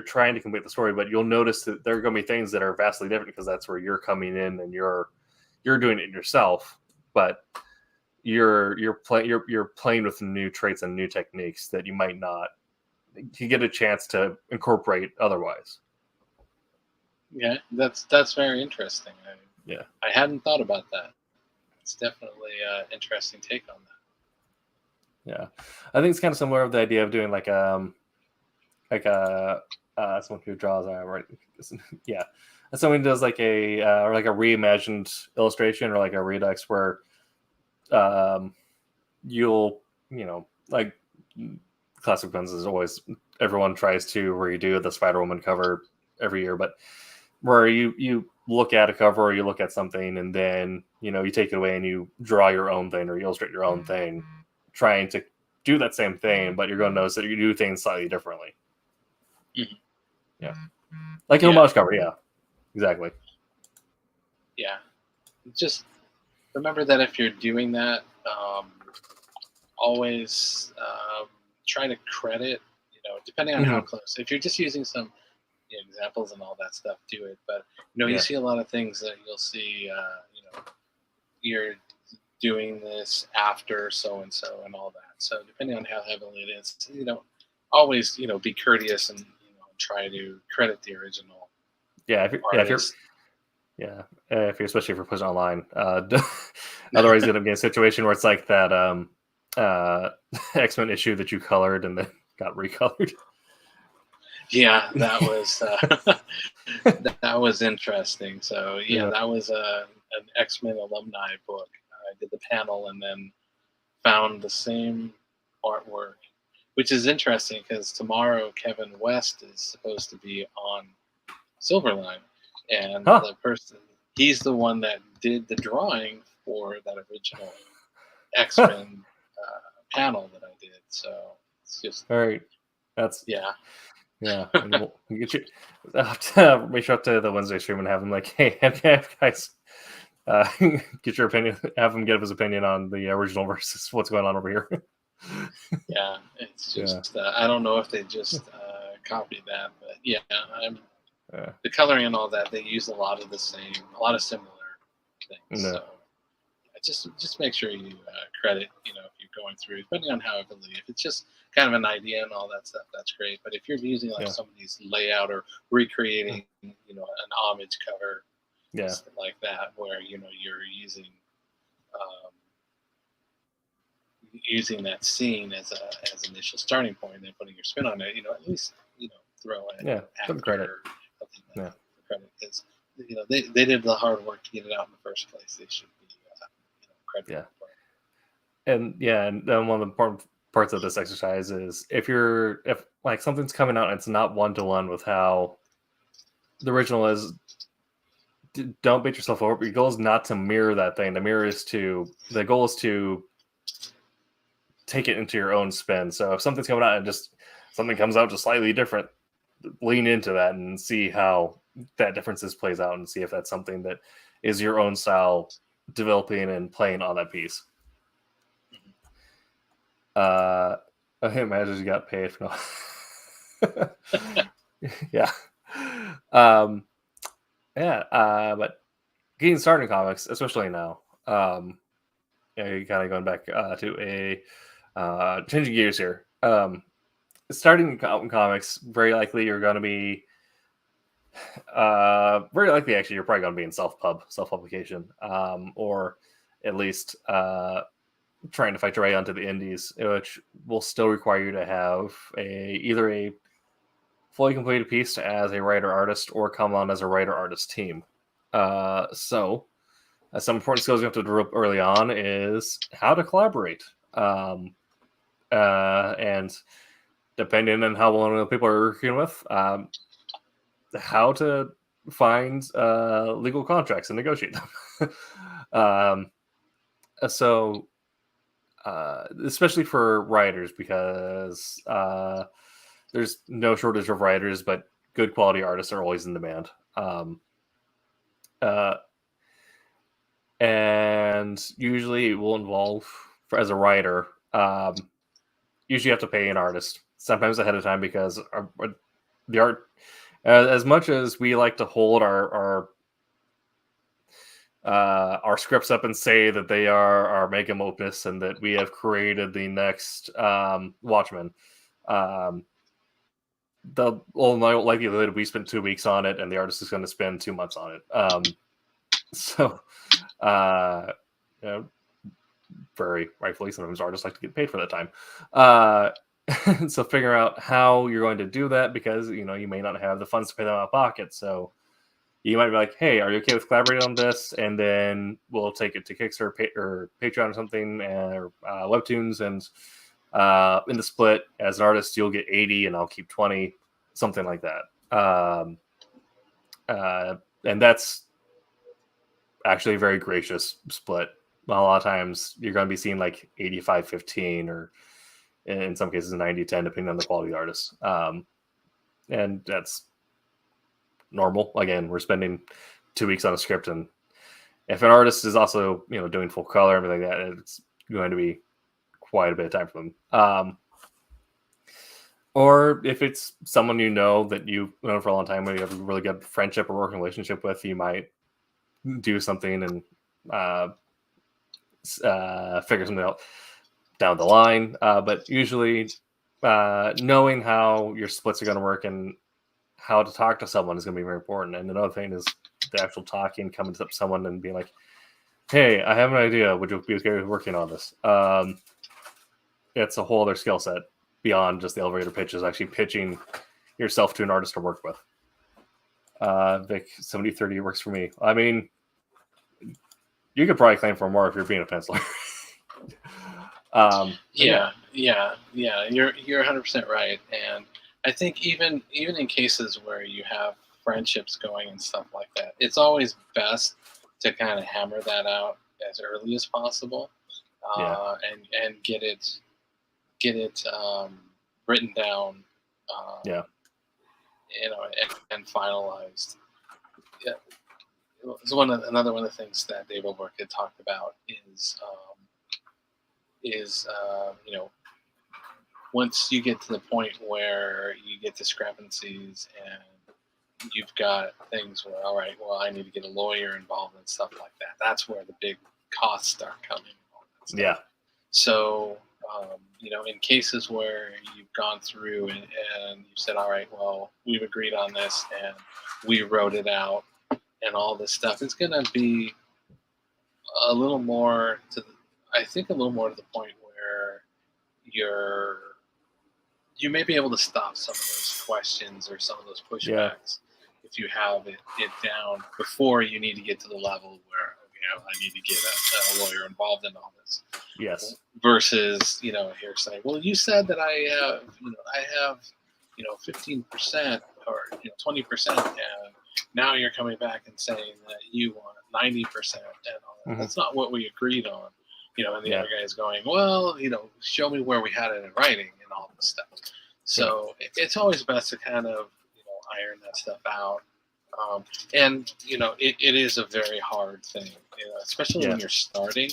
trying to complete the story, but you'll notice that there are going to be things that are vastly different because that's where you're coming in and you're doing it yourself, but you're playing with new traits and new techniques that you might not get a chance to incorporate otherwise. Yeah, that's very interesting. Yeah, I hadn't thought about that. It's definitely an interesting take on that. Yeah, I think it's kind of similar with the idea of doing like someone who draws right. Yeah, someone who does like a or like a reimagined illustration or like a redux where you'll like classic ones is always everyone tries to redo the Spider-Woman cover every year, but where you look at a cover or you look at something and then you take it away and you draw your own thing or you illustrate your own thing, trying to do that same thing, but you're going to notice that you do things slightly differently. Mm-hmm. Yeah, like an homage cover. Yeah, exactly. Yeah, just remember that if you're doing that, always try to credit. Depending on how close. If you're just using some examples and all that stuff, do it. But you see a lot of things that you'll see. You're doing this after so and so and all that. So depending on how heavily it is, always be courteous and try to credit the original. Yeah, if you're especially if you're putting it online, otherwise you're gonna be in a situation where it's like that X-Men issue that you colored and then got recolored. Yeah, that was that was interesting. So that was an X-Men alumni book. I did the panel and then found the same artwork, which is interesting because tomorrow Kevin West is supposed to be on Silverline, and the person he's the one that did the drawing for that original X-Men panel that I did. So it's just all right. That's yeah. And we'll get you. Reach out to the Wednesday stream and have him like, hey, guys, get your opinion. Have him give his opinion on the original versus what's going on over here. Yeah, it's just I don't know if they just copied that, but the coloring and all that they use a lot of similar things. No. So just make sure you credit, if you're going through, depending on how heavily. If it's just kind of an idea and all that stuff, that's great. But if you're using somebody's layout or recreating, an homage cover, something like that, where you're using that scene as an initial starting point and then putting your spin on it, at least throw in some credit. Credit because they did the hard work to get it out in the first place. They should be credited. And one of the important parts of this exercise is if like something's coming out and it's not 1-to-1 with how the original is, don't beat yourself over. Your goal is not to mirror that thing. The goal is to take it into your own spin. So if something's coming out and just something comes out just slightly different, lean into that and see how that differences plays out and see if that's something that is your own style developing and playing on that piece. I imagine you got paid for but getting started in comics, especially now, you kind of going back to a changing gears here. Starting in comics, very likely you're going to be very likely actually you're probably going to be in self-publication, or at least trying to fight your way onto the indies, which will still require you to have either a fully completed piece as a writer-artist or come on as a writer-artist team. So some important skills you have to develop early on is how to collaborate. And depending on how well the people are working with, how to find legal contracts and negotiate them. So, especially for writers, because there's no shortage of writers, but good quality artists are always in demand. And usually it will involve, as a writer, usually you have to pay an artist, sometimes ahead of time, because the art, as much as we like to hold our scripts up and say that they are our magnum opus and that we have created the next Watchmen, the likelihood we spent 2 weeks on it and the artist is going to spend 2 months on it. So, you know, very rightfully, sometimes artists like to get paid for that time. So figure out how you're going to do that, because you may not have the funds to pay them out of pocket. So you might be like, "Hey, are you okay with collaborating on this?" And then we'll take it to Kickstarter or Patreon or something, or Webtoons, and in the split, as an artist, you'll get 80 and I'll keep 20, something like that. And that's actually a very gracious split. A lot of times you're going to be seeing like 85-15, or in some cases 90-10, depending on the quality of the artist. And that's normal. Again, we're spending 2 weeks on a script, and if an artist is also doing full color and everything like that, it's going to be quite a bit of time for them. Or if it's someone that you've known for a long time, where you have a really good friendship or working relationship with, you might do something and figure something out down the line. But usually knowing how your splits are going to work and how to talk to someone is going to be very important. And another thing is the actual talking, coming to someone and being like, "Hey, I have an idea. Would you be okay with working on this?" It's a whole other skill set beyond just the elevator pitch, is actually pitching yourself to an artist to work with. Vic, 70-30 works for me. I mean, you could probably claim for more if you're being a penciler. Yeah. You're 100% right, and I think even in cases where you have friendships going and stuff like that, it's always best to kind of hammer that out as early as possible, and get it written down, and finalized. Yeah. It's another one of the things that Dave Olberg had talked about is once you get to the point where you get discrepancies and you've got things where, all right, well, I need to get a lawyer involved and stuff like that. That's where the big costs start coming. Yeah. So, in cases where you've gone through and you said, all right, well, we've agreed on this and we wrote it out and all this stuff, it's going to be a little more to the point where you may be able to stop some of those questions or some of those pushbacks if you have it down before you need to get to the level where I need to get a lawyer involved in all this. Yes. Versus, here saying, well, you said that I have 15% or 20%, and now you're coming back and saying that you want 90% and all that. Mm-hmm. That's not what we agreed on. And the other guy is going, well, show me where we had it in writing and all this stuff. So it's always best to kind of, iron that stuff out. And it is a very hard thing, especially when you're starting.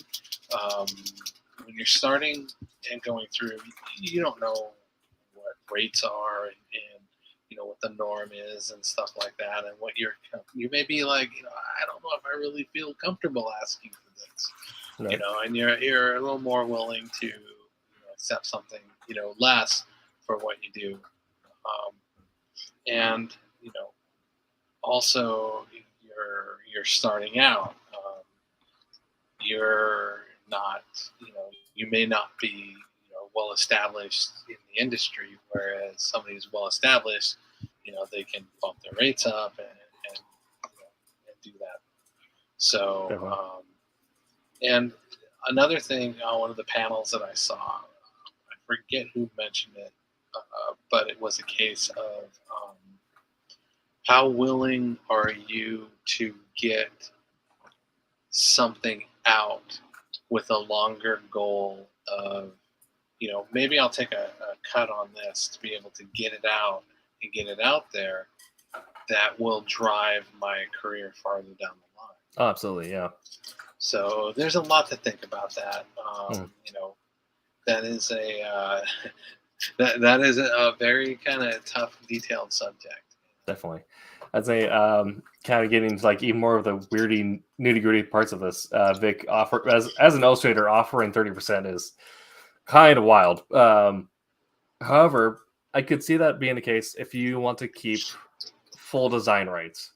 When you're starting and going through, you don't know what rates are and what the norm is and stuff like that, and what you may be like, I don't know if I really feel comfortable asking for this, right. And you're a little more willing to accept something less for what you do, and also you're starting out. You're not, you may not be, well established in the industry, whereas somebody who's well established, they can bump their rates up and do that. So And another thing on one of the panels that I saw, I forget who mentioned it, but it was a case of how willing are you to get something out with a longer goal of, maybe I'll take a cut on this to be able to get it out and get it out there that will drive my career farther down the line. Oh, absolutely, yeah. So there's a lot to think about that. That is that is a very kind of tough, detailed subject. Definitely. I'd say kind of getting into like even more of the weirdy, nitty-gritty parts of this. Vic, as an illustrator, offering 30% is kind of wild. However, I could see that being the case if you want to keep full design rights.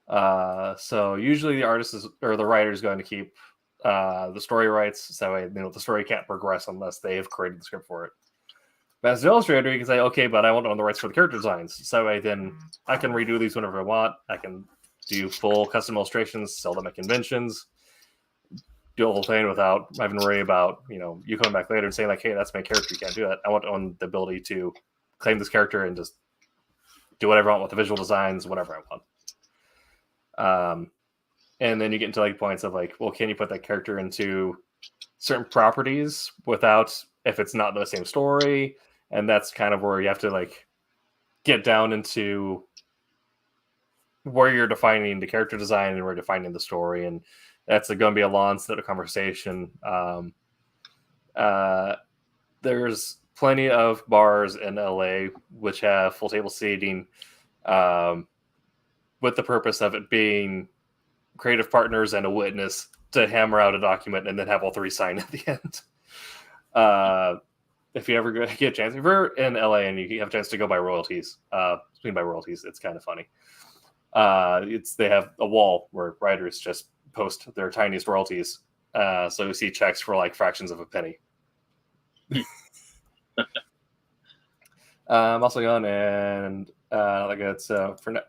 So usually the artist or the writer is going to keep the story rights, so the story can't progress unless they have created the script for it. But as an illustrator, you can say, okay, but I want to own the rights for the character designs, so then I can redo these whenever I want. I can do full custom illustrations, sell them at conventions, do the whole thing without having to worry about you coming back later and saying like, hey, that's my character, you can't do that. I want to own the ability to claim this character and just do whatever I want with the visual designs, whatever I want. And then you get into like points of like, well, can you put that character into certain properties without, if it's not the same story? And that's kind of where you have to like get down into where you're defining the character design and where you're defining the story. And that's going to be a long set of conversation. There's plenty of bars in LA which have full table seating, with the purpose of it being creative partners and a witness to hammer out a document and then have all three sign at the end. If you ever get a chance, if you're in LA and you have a chance to go by royalties, it's kind of funny. They have a wall where writers just post their tiniest royalties. So you see checks for like fractions of a penny. I'm also going and like it's for now.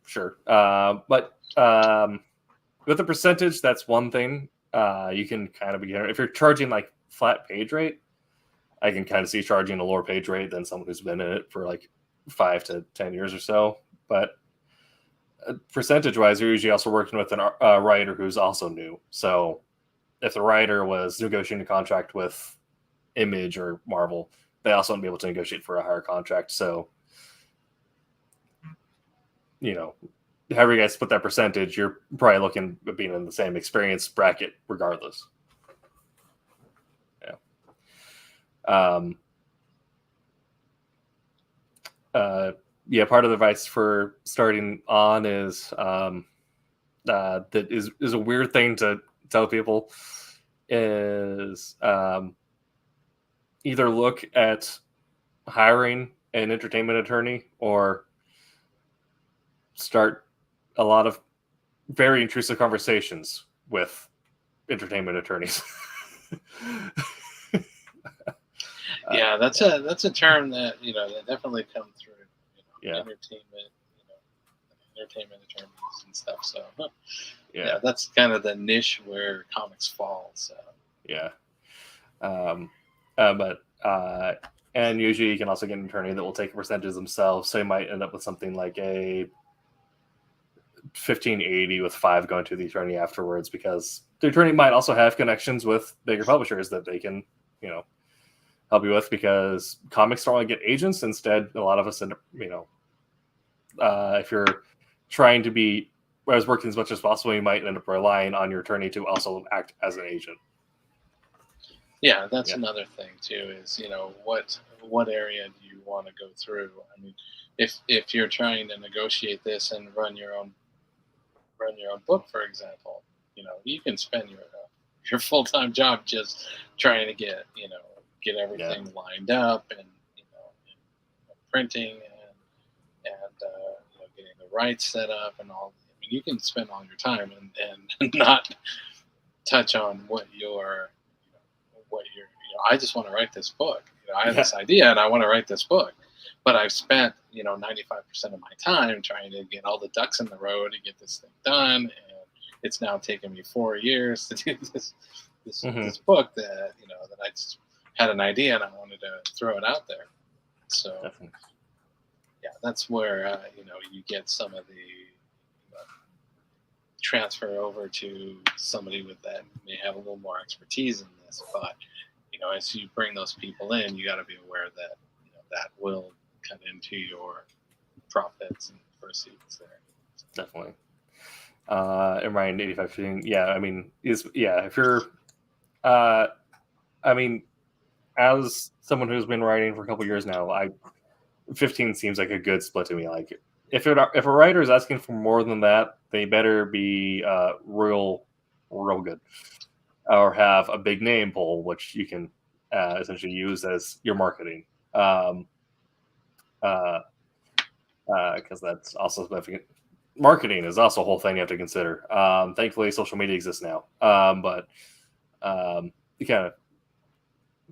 Sure. But with the percentage, that's one thing. You can kind of begin if you're charging like flat page rate. I can kind of see charging a lower page rate than someone who's been in it for like 5 to 10 years or so. But percentage-wise, you're usually also working with a writer who's also new. So if the writer was negotiating a contract with Image or Marvel, they also wouldn't be able to negotiate for a higher contract. So, however you guys put that percentage, you're probably looking at being in the same experience bracket regardless. Part of the advice for starting on is that is a weird thing to tell people is either look at hiring an entertainment attorney or start a lot of very intrusive conversations with entertainment attorneys. Yeah, that's a term that that definitely comes through. Entertainment attorneys and stuff. So yeah, that's kind of the niche where comics fall. So and usually you can also get an attorney that will take a percentage themselves. So you might end up with something like a 1580 with 5 going to the attorney afterwards, because the attorney might also have connections with bigger publishers that they can help you with, because comics don't really get agents. Instead, a lot of us end up, if you're trying to be as working as much as possible, you might end up relying on your attorney to also act as an agent. Yeah, that's another thing too. Is what area do you want to go through? I mean, if you're trying to negotiate this and run your own book, for example, you can spend your full-time job just trying to get everything lined up and printing and getting the rights set up and all. I mean, you can spend all your time and not touch on what you're I just want to write this book. I have this idea and I want to write this book, but I've spent 95% of my time trying to get all the ducks in the row to get this thing done and it's now taken me 4 years to do this Mhm. this book that that I just had an idea and I wanted to throw it out there. So Definitely. yeah, that's where you get some of the transfer over to somebody with that may have a little more expertise in this. But as you bring those people in, you got to be aware that that will cut into your profits and proceeds there. Definitely. And Ryan 8515, yeah, I mean, if you're I mean, as someone who's been writing for a couple years now, 15 seems like a good split to me. Like if a writer is asking for more than that, they better be real good, or have a big name pull, which you can essentially use as your marketing. Because that's also significant. Marketing is also a whole thing you have to consider. Thankfully, social media exists now. But you kind of,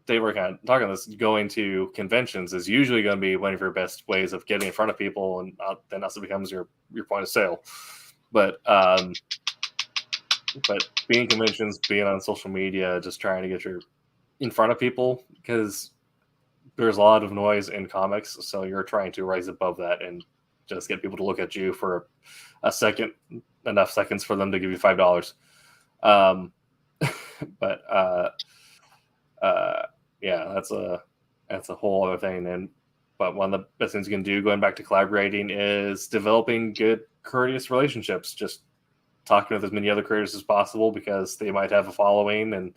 they were kind of talking this, going to conventions is usually going to be one of your best ways of getting in front of people, and then also becomes your point of sale. But being conventions, being on social media, just trying to get your in front of people, because there's a lot of noise in comics, so you're trying to rise above that and just get people to look at you for a second, enough seconds for them to give you $5. But yeah, that's a whole other thing. But one of the best things you can do, going back to collaborating, is developing good, courteous relationships. Just talking with as many other creators as possible, because they might have a following, and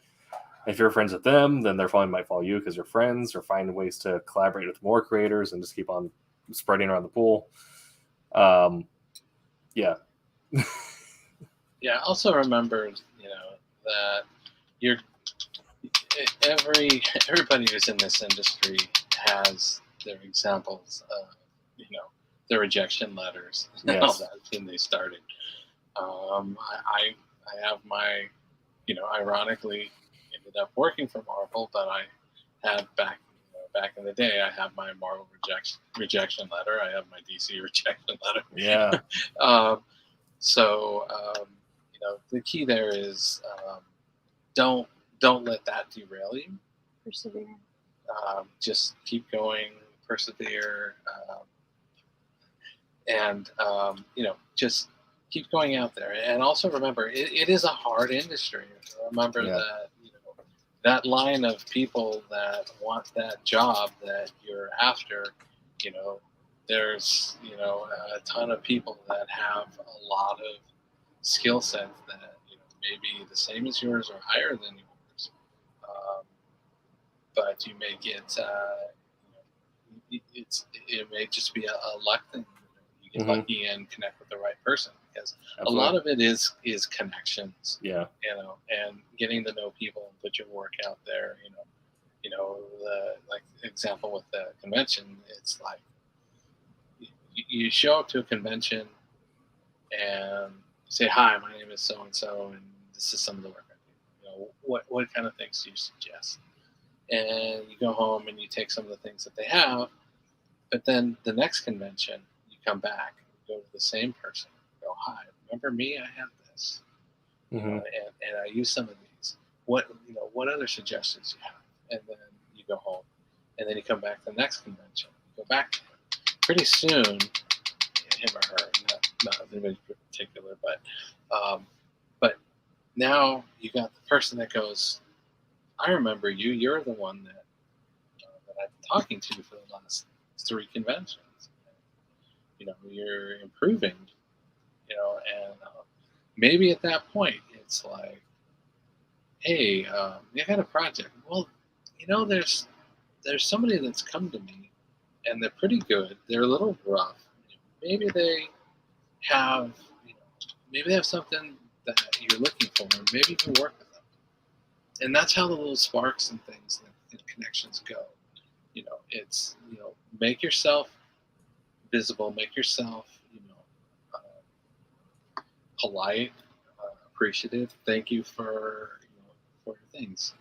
if you're friends with them, then their following might follow you because you're friends, or find ways to collaborate with more creators and just keep on spreading around the pool. Yeah. Yeah. Also remember, that everybody who's in this industry has their examples of, their rejection letters and all Yes. that when they started. I have my, ironically ended up working for Marvel, but I had back in the day, I have my Marvel rejection letter. I have my DC rejection letter. Yeah. So the key there is don't let that derail you. Persevere. Just keep going, persevere, and just keep going out there. And also remember, it is a hard industry. Remember that that line of people that want that job that you're after. There's a ton of people that have a lot of skill sets that may be the same as yours or higher than yours, but you may get it may just be a luck thing. You get lucky and connect with the right person, because Absolutely. a lot of it is connections. Yeah. And getting to know people and put your work out there. The like example with the convention, it's like you show up to a convention and say, "Hi, my name is so and so, and this is some of the work I do. What kind of things do you suggest?" And you go home and you take some of the things that they have, but then the next convention you come back, you go to the same person, and go, "Hi, remember me? I have this, and I use some of these. What other suggestions you have?" And then you go home, and then you come back to the next convention, you go back to him. Pretty soon, him or her, not anybody in particular, but now you got the person that goes, "I remember you. You're the one that I've been talking to for the last 3 conventions. You're improving. And maybe at that point it's like, hey, I got a project. Well, there's somebody that's come to me, and they're pretty good. They're a little rough. Maybe they have, something that you're looking for, and maybe you can work with them." And that's how the little sparks and things and connections go. It's make yourself visible, make yourself polite, appreciative. Thank you for for your things.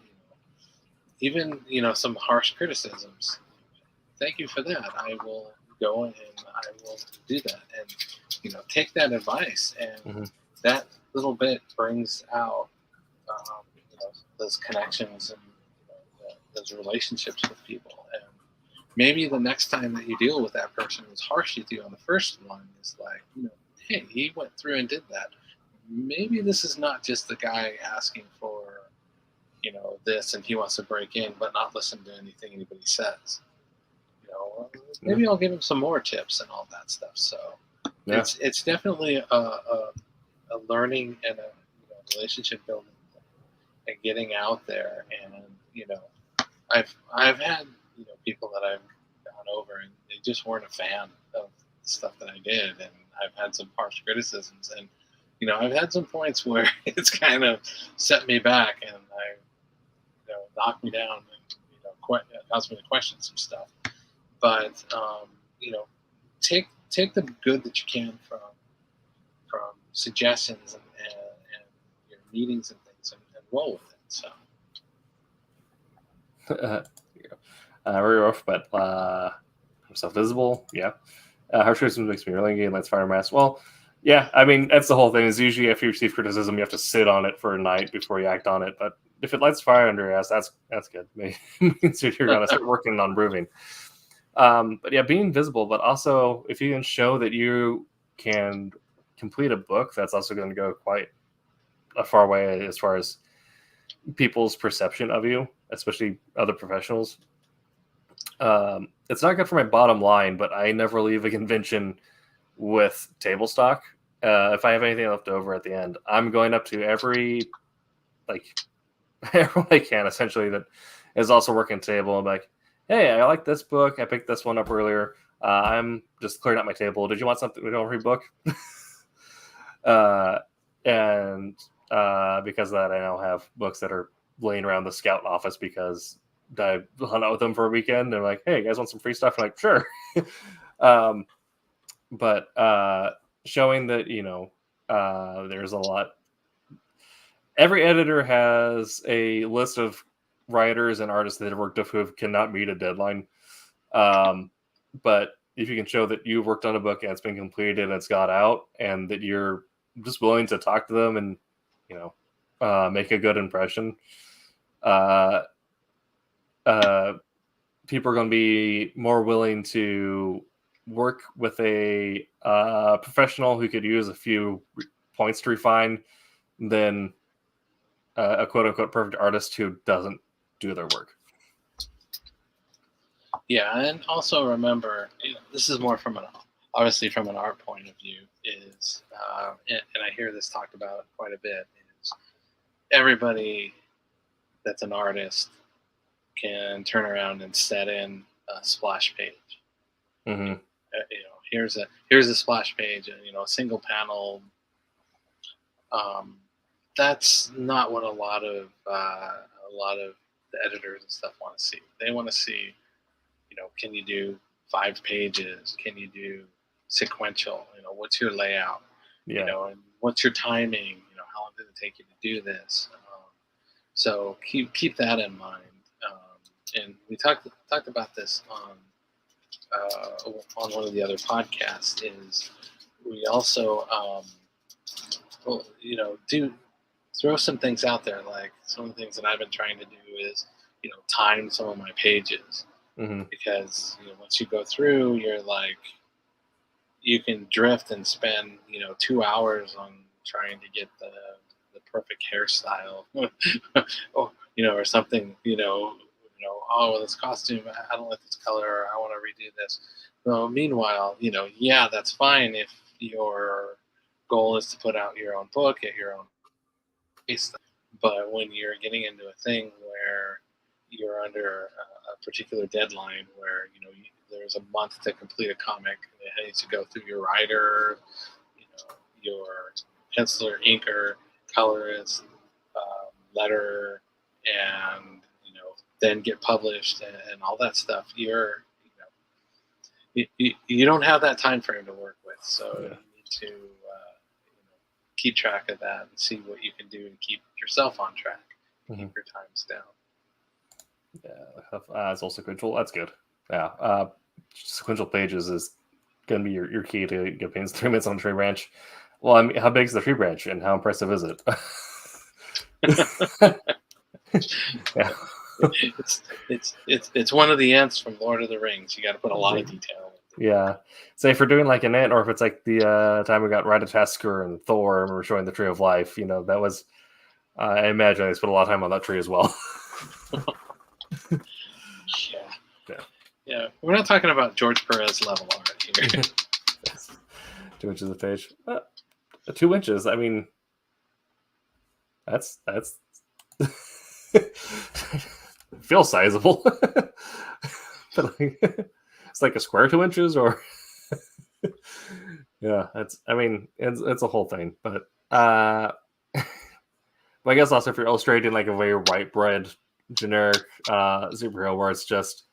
Even some harsh criticisms. Thank you for that. I will go and I will do that, and take that advice, and that little bit brings out those connections and those relationships with people. And maybe the next time that you deal with that person who's harsh with you on the first one is like, hey, he went through and did that. Maybe this is not just the guy asking for, this and he wants to break in, but not listen to anything anybody says. Maybe I'll give him some more tips and all that stuff. So it's definitely a learning and a relationship building and getting out there. And I've had people that I've gone over and they just weren't a fan of the stuff that I did, and I've had some harsh criticisms, and I've had some points where it's kind of set me back and knocked me down and caused me to question some stuff. But take the good that you can from suggestions and your meetings and things and roll with it. So very rough, but stuff visible. Yeah, harsh criticism makes me really angry. Let's fire mask. Well, yeah, I mean that's the whole thing. Is usually if you receive criticism, you have to sit on it for a night before you act on it. But if it lights fire under your ass, that's good. It means you're gonna start working on improving. But yeah, being visible, but also if you can show that you can complete a book, that's also going to go quite a far way as far as people's perception of you, especially other professionals. It's not good for my bottom line, but I never leave a convention with table stock. If I have anything left over at the end, I'm going up to everyone I can, essentially, that is also working table and like, hey, I like this book. I picked this one up earlier. I'm just clearing out my table. Did you want something? We don't read book. And because of that, I now have books that are laying around the scout office because I hung out with them for a weekend. They're like, hey, you guys want some free stuff? I'm like, sure. But showing that, there's a lot. Every editor has a list of writers and artists that have worked with who cannot meet a deadline. But if you can show that you've worked on a book and it's been completed and it's got out, and that you're just willing to talk to them and make a good impression, people are going to be more willing to work with a professional who could use a few points to refine than a quote-unquote perfect artist who doesn't do their work. Yeah, and also remember, this is more obviously from an art point of view, is, and I hear this talked about quite a bit, is everybody that's an artist can turn around and set in a splash page. Mm-hmm. Here's a splash page, a single panel. That's not what a lot of the editors and stuff want to see. They want to see, can you do 5 pages? Can you do sequential? What's your layout? Yeah. And what's your timing? How long did it take you to do this? So keep that in mind. And we talked about this on one of the other podcasts. Is we also throw some things out there. Like some of the things that I've been trying to do is time some of my pages. Mm-hmm. Because once you go through, you're like, you can drift and spend 2 hours on trying to get the perfect hairstyle, or something. Oh, this costume, I don't like this color, or I want to redo this. Well, meanwhile, yeah, that's fine if your goal is to put out your own book at your own pace. But when you're getting into a thing where you're under a particular deadline, where there's a month to complete a comic, it needs to go through your writer, your penciler, inker, colorist, letterer, and then get published and all that stuff. You don't have that time frame to work with, so you need to keep track of that and see what you can do to keep yourself on track, keep your times down. Yeah, it's also sequential. That's good. Yeah, sequential pages is going to be your key to get pains 3 minutes on a tree branch. Well, I mean, how big is the tree branch, and how impressive is it? Yeah. It's one of the ants from Lord of the Rings. You got to put a lot of detail. Yeah. Say if we're doing like an ant, or if it's like the time we got Ratatoskr and Thor, and we're showing the Tree of Life, that was. I imagine they spent a lot of time on that tree as well. Yeah. We're not talking about George Perez level art here. 2 inches a page. 2 inches. I mean, that's feels sizable. But it's like a square 2 inches, or yeah, it's a whole thing. But I guess also if you're illustrating like a very white bread generic superhero where it's just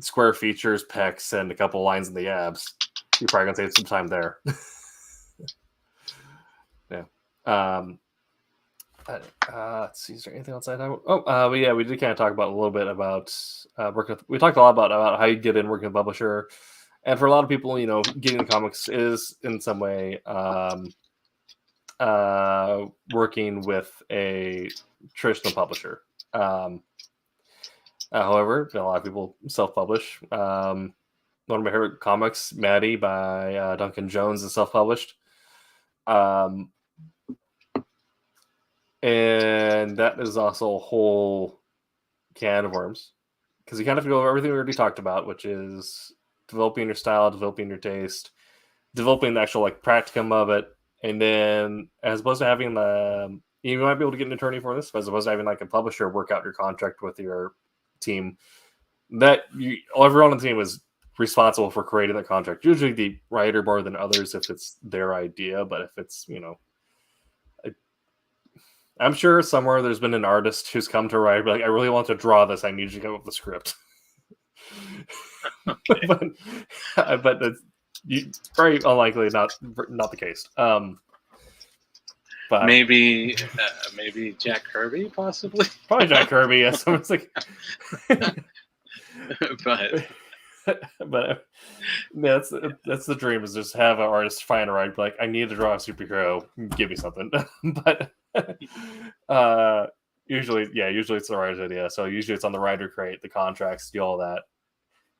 square features, pecs, and a couple lines in the abs, you're probably gonna save some time there. Yeah. Let's see. Is there anything else I have? But yeah, we did kind of talk about a little bit about working. We talked a lot about how you get in working with a publisher, and for a lot of people, getting comics is in some way working with a traditional publisher. However, a lot of people self-publish. One of my favorite comics, Maddie by Duncan Jones, is self-published. And that is also a whole can of worms, because you kind of have to go over everything we already talked about, which is developing your style, developing your taste, developing the actual like practicum of it, and then as opposed to having you might be able to get an attorney for this, but as opposed to having like a publisher work out your contract with your team, everyone on the team is responsible for creating the contract. Usually the writer more than others if it's their idea, but if it's I'm sure somewhere there's been an artist who's come to write, like, I really want to draw this. I need you to come up with the script. Okay. but it's very unlikely not the case. But maybe Jack Kirby, possibly. Probably Jack Kirby. Yeah, someone's like, but that's the dream, is just have an artist find a writer, like, I need to draw a superhero, give me something. But usually it's the writer's idea. So usually it's on the writer, create the contracts, do all that,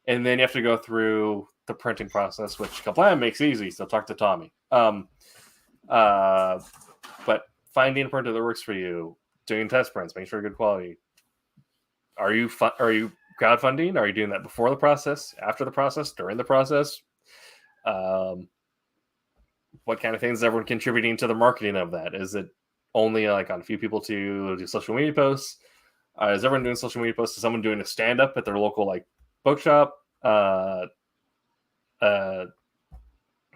and then you have to go through the printing process, which Kaplan makes easy. So talk to Tommy. But finding a printer that works for you, doing test prints, making sure good quality. Are you crowdfunding? Are you doing that before the process, after the process, during the process? What kind of things is everyone contributing to the marketing of that? Is it only like on a few people to do social media posts? Is everyone doing social media posts? Is someone doing a stand-up at their local like bookshop?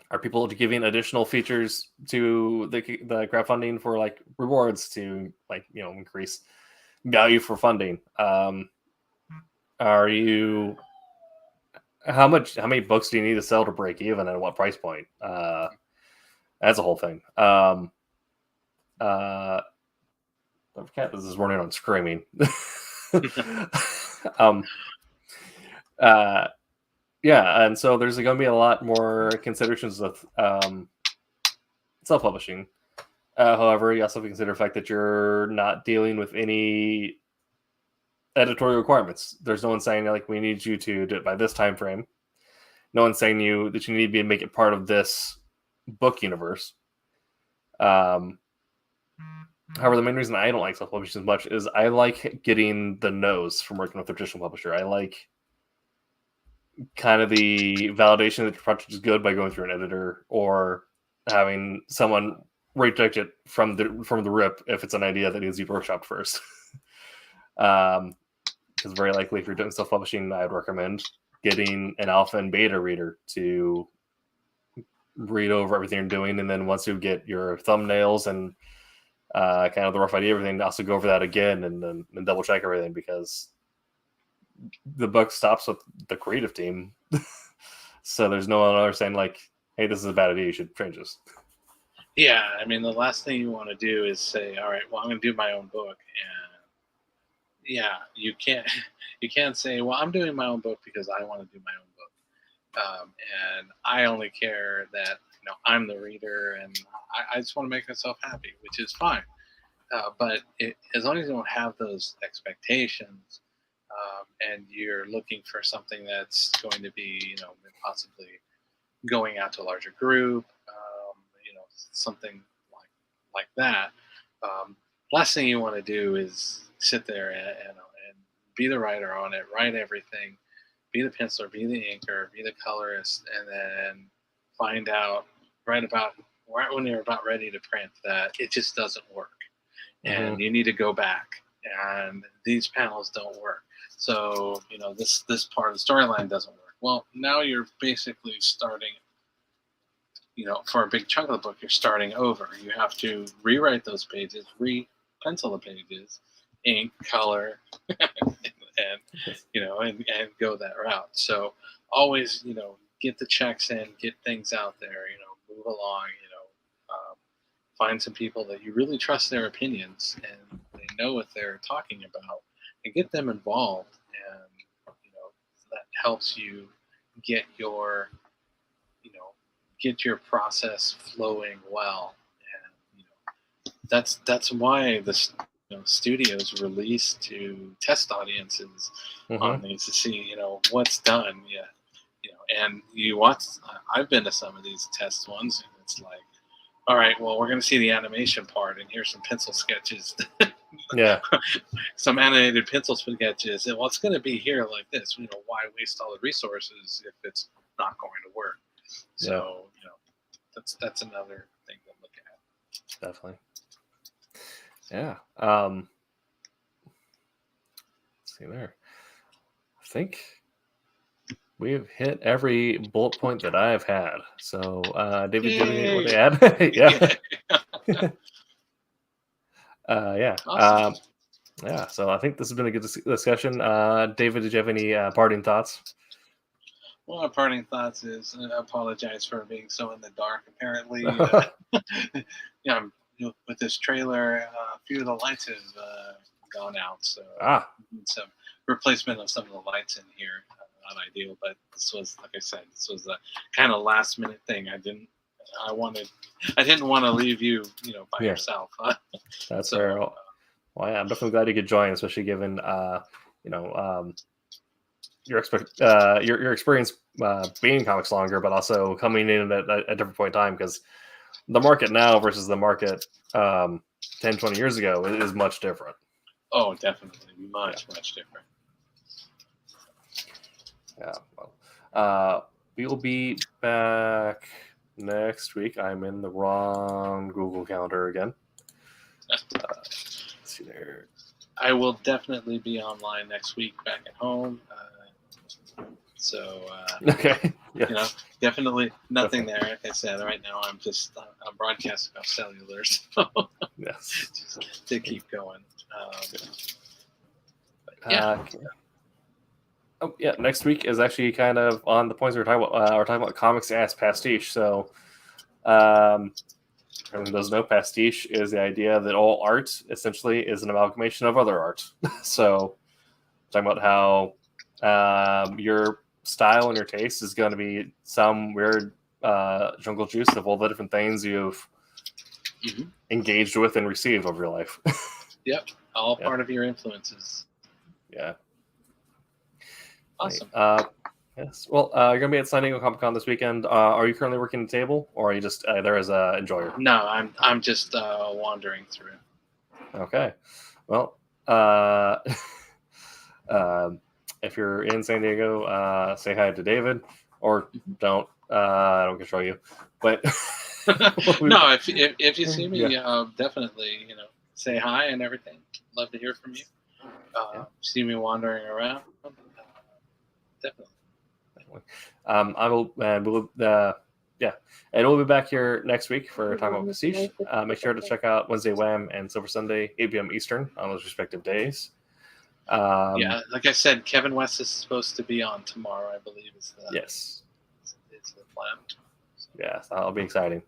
Are people giving additional features to the crowdfunding for like rewards to like increase value for funding? Are you how many books do you need to sell to break even, and at what price point? That's a whole thing. The cat is running on screaming. Yeah, and so there's going to be a lot more considerations with self-publishing. However, you also have to consider the fact that you're not dealing with any editorial requirements. There's no one saying like, we need you to do it by this time frame. No one's saying that you need to make it part of this book universe. However, the main reason I don't like self-publishing as much is I like getting the no's from working with a traditional publisher. I like kind of the validation that your project is good by going through an editor, or having someone reject it from the rip if it's an idea that needs to be workshopped first. Because very likely if you're doing self-publishing, I'd recommend getting an alpha and beta reader to read over everything you're doing, and then once you get your thumbnails and kind of the rough idea of everything, also go over that again and double check everything, because the book stops with the creative team. So there's no one else saying like, hey, this is a bad idea, you should change this. Yeah, I mean, the last thing you want to do is say, all right, well, I'm going to do my own book. And yeah, you can't say, well, I'm doing my own book because I want to do my own book. And I only care that I'm the reader, and I just want to make myself happy, which is fine. But as long as you don't have those expectations, and you're looking for something that's going to be, possibly going out to a larger group, something like that. Last thing you want to do is sit there and be the writer on it, write everything, be the penciler, be the inker, be the colorist, and then find out right when you're about ready to print that it just doesn't work, and you need to go back, and these panels don't work. So this part of the storyline doesn't work. Well, now you're basically starting. For a big chunk of the book, you're starting over. You have to rewrite those pages, re-pencil the pages, ink, color, and go that route. So always, get the checks in, get things out there, move along, find some people that you really trust their opinions and they know what they're talking about, and get them involved. And, that helps you get your process flowing well. And, that's why the studios release to test audiences on these to see, what's done. And you watch, I've been to some of these test ones, and it's like, all right, well, we're going to see the animation part, and here's some pencil sketches. Yeah. Some animated pencil sketches. And it's going to be here like this. Why waste all the resources if it's not going to work? So, that's another thing to look at. Definitely. Yeah. Let's see there. I think we've hit every bullet point that I've had. So, David, do you have anything to add? Yeah. Yeah. Awesome. Yeah. So I think this has been a good discussion. David, did you have any parting thoughts? Well, my parting thoughts is I apologize for being so in the dark. Apparently, with this trailer, a few of the lights have gone out, so some replacement of some of the lights in here. Not ideal, but this was, like I said, this was a kind of last minute thing. I didn't want to leave you, by yourself. That's fair. Well, yeah, I'm definitely glad you could join, especially given, your experience being in comics longer, but also coming in at a different point in time, because the market now versus the market 10, 20 years ago is much different. Oh, definitely. Much different. Yeah. Well, we'll be back next week. I'm in the wrong Google Calendar again. Let's see there. I will definitely be online next week back at home. So, okay. Yeah. Definitely nothing there. Like I said, right now I'm broadcasting off cellular, so yes, just to keep going. Okay. Oh yeah, next week is actually kind of on the points we're talking about. We're talking about comics as pastiche. So, everyone doesn't know, pastiche is the idea that all art essentially is an amalgamation of other art. So, talking about how your style and your taste is going to be some weird jungle juice of all the different things you've engaged with and received over your life. Yep, all part of your influences. Yeah. Awesome. Yes. Well, you're going to be at San Diego Comic-Con this weekend. Are you currently working the table, or are you just there as an enjoyer? No, I'm just wandering through. Okay. Well, if you're in San Diego, say hi to David, or don't. I don't control you, but no. If you see me, definitely say hi and everything. Love to hear from you. See me wandering around. Definitely. I will. And we'll be back here next week for Talking About Pastiche. Make sure to check out Wednesday Wham and Silver Sunday, 8 p.m. Eastern on those respective days. Like I said, Kevin West is supposed to be on tomorrow, I believe. Yes. It's the plan. Yes, that'll be exciting.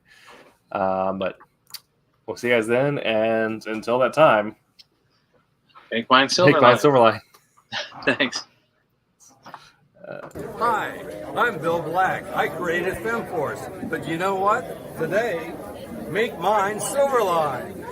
But we'll see you guys then, and until that time, Make mine Silverline. Silverline. Thanks. Hi, I'm Bill Black. I created FemForce, but you know what? Today, make mine Silverline.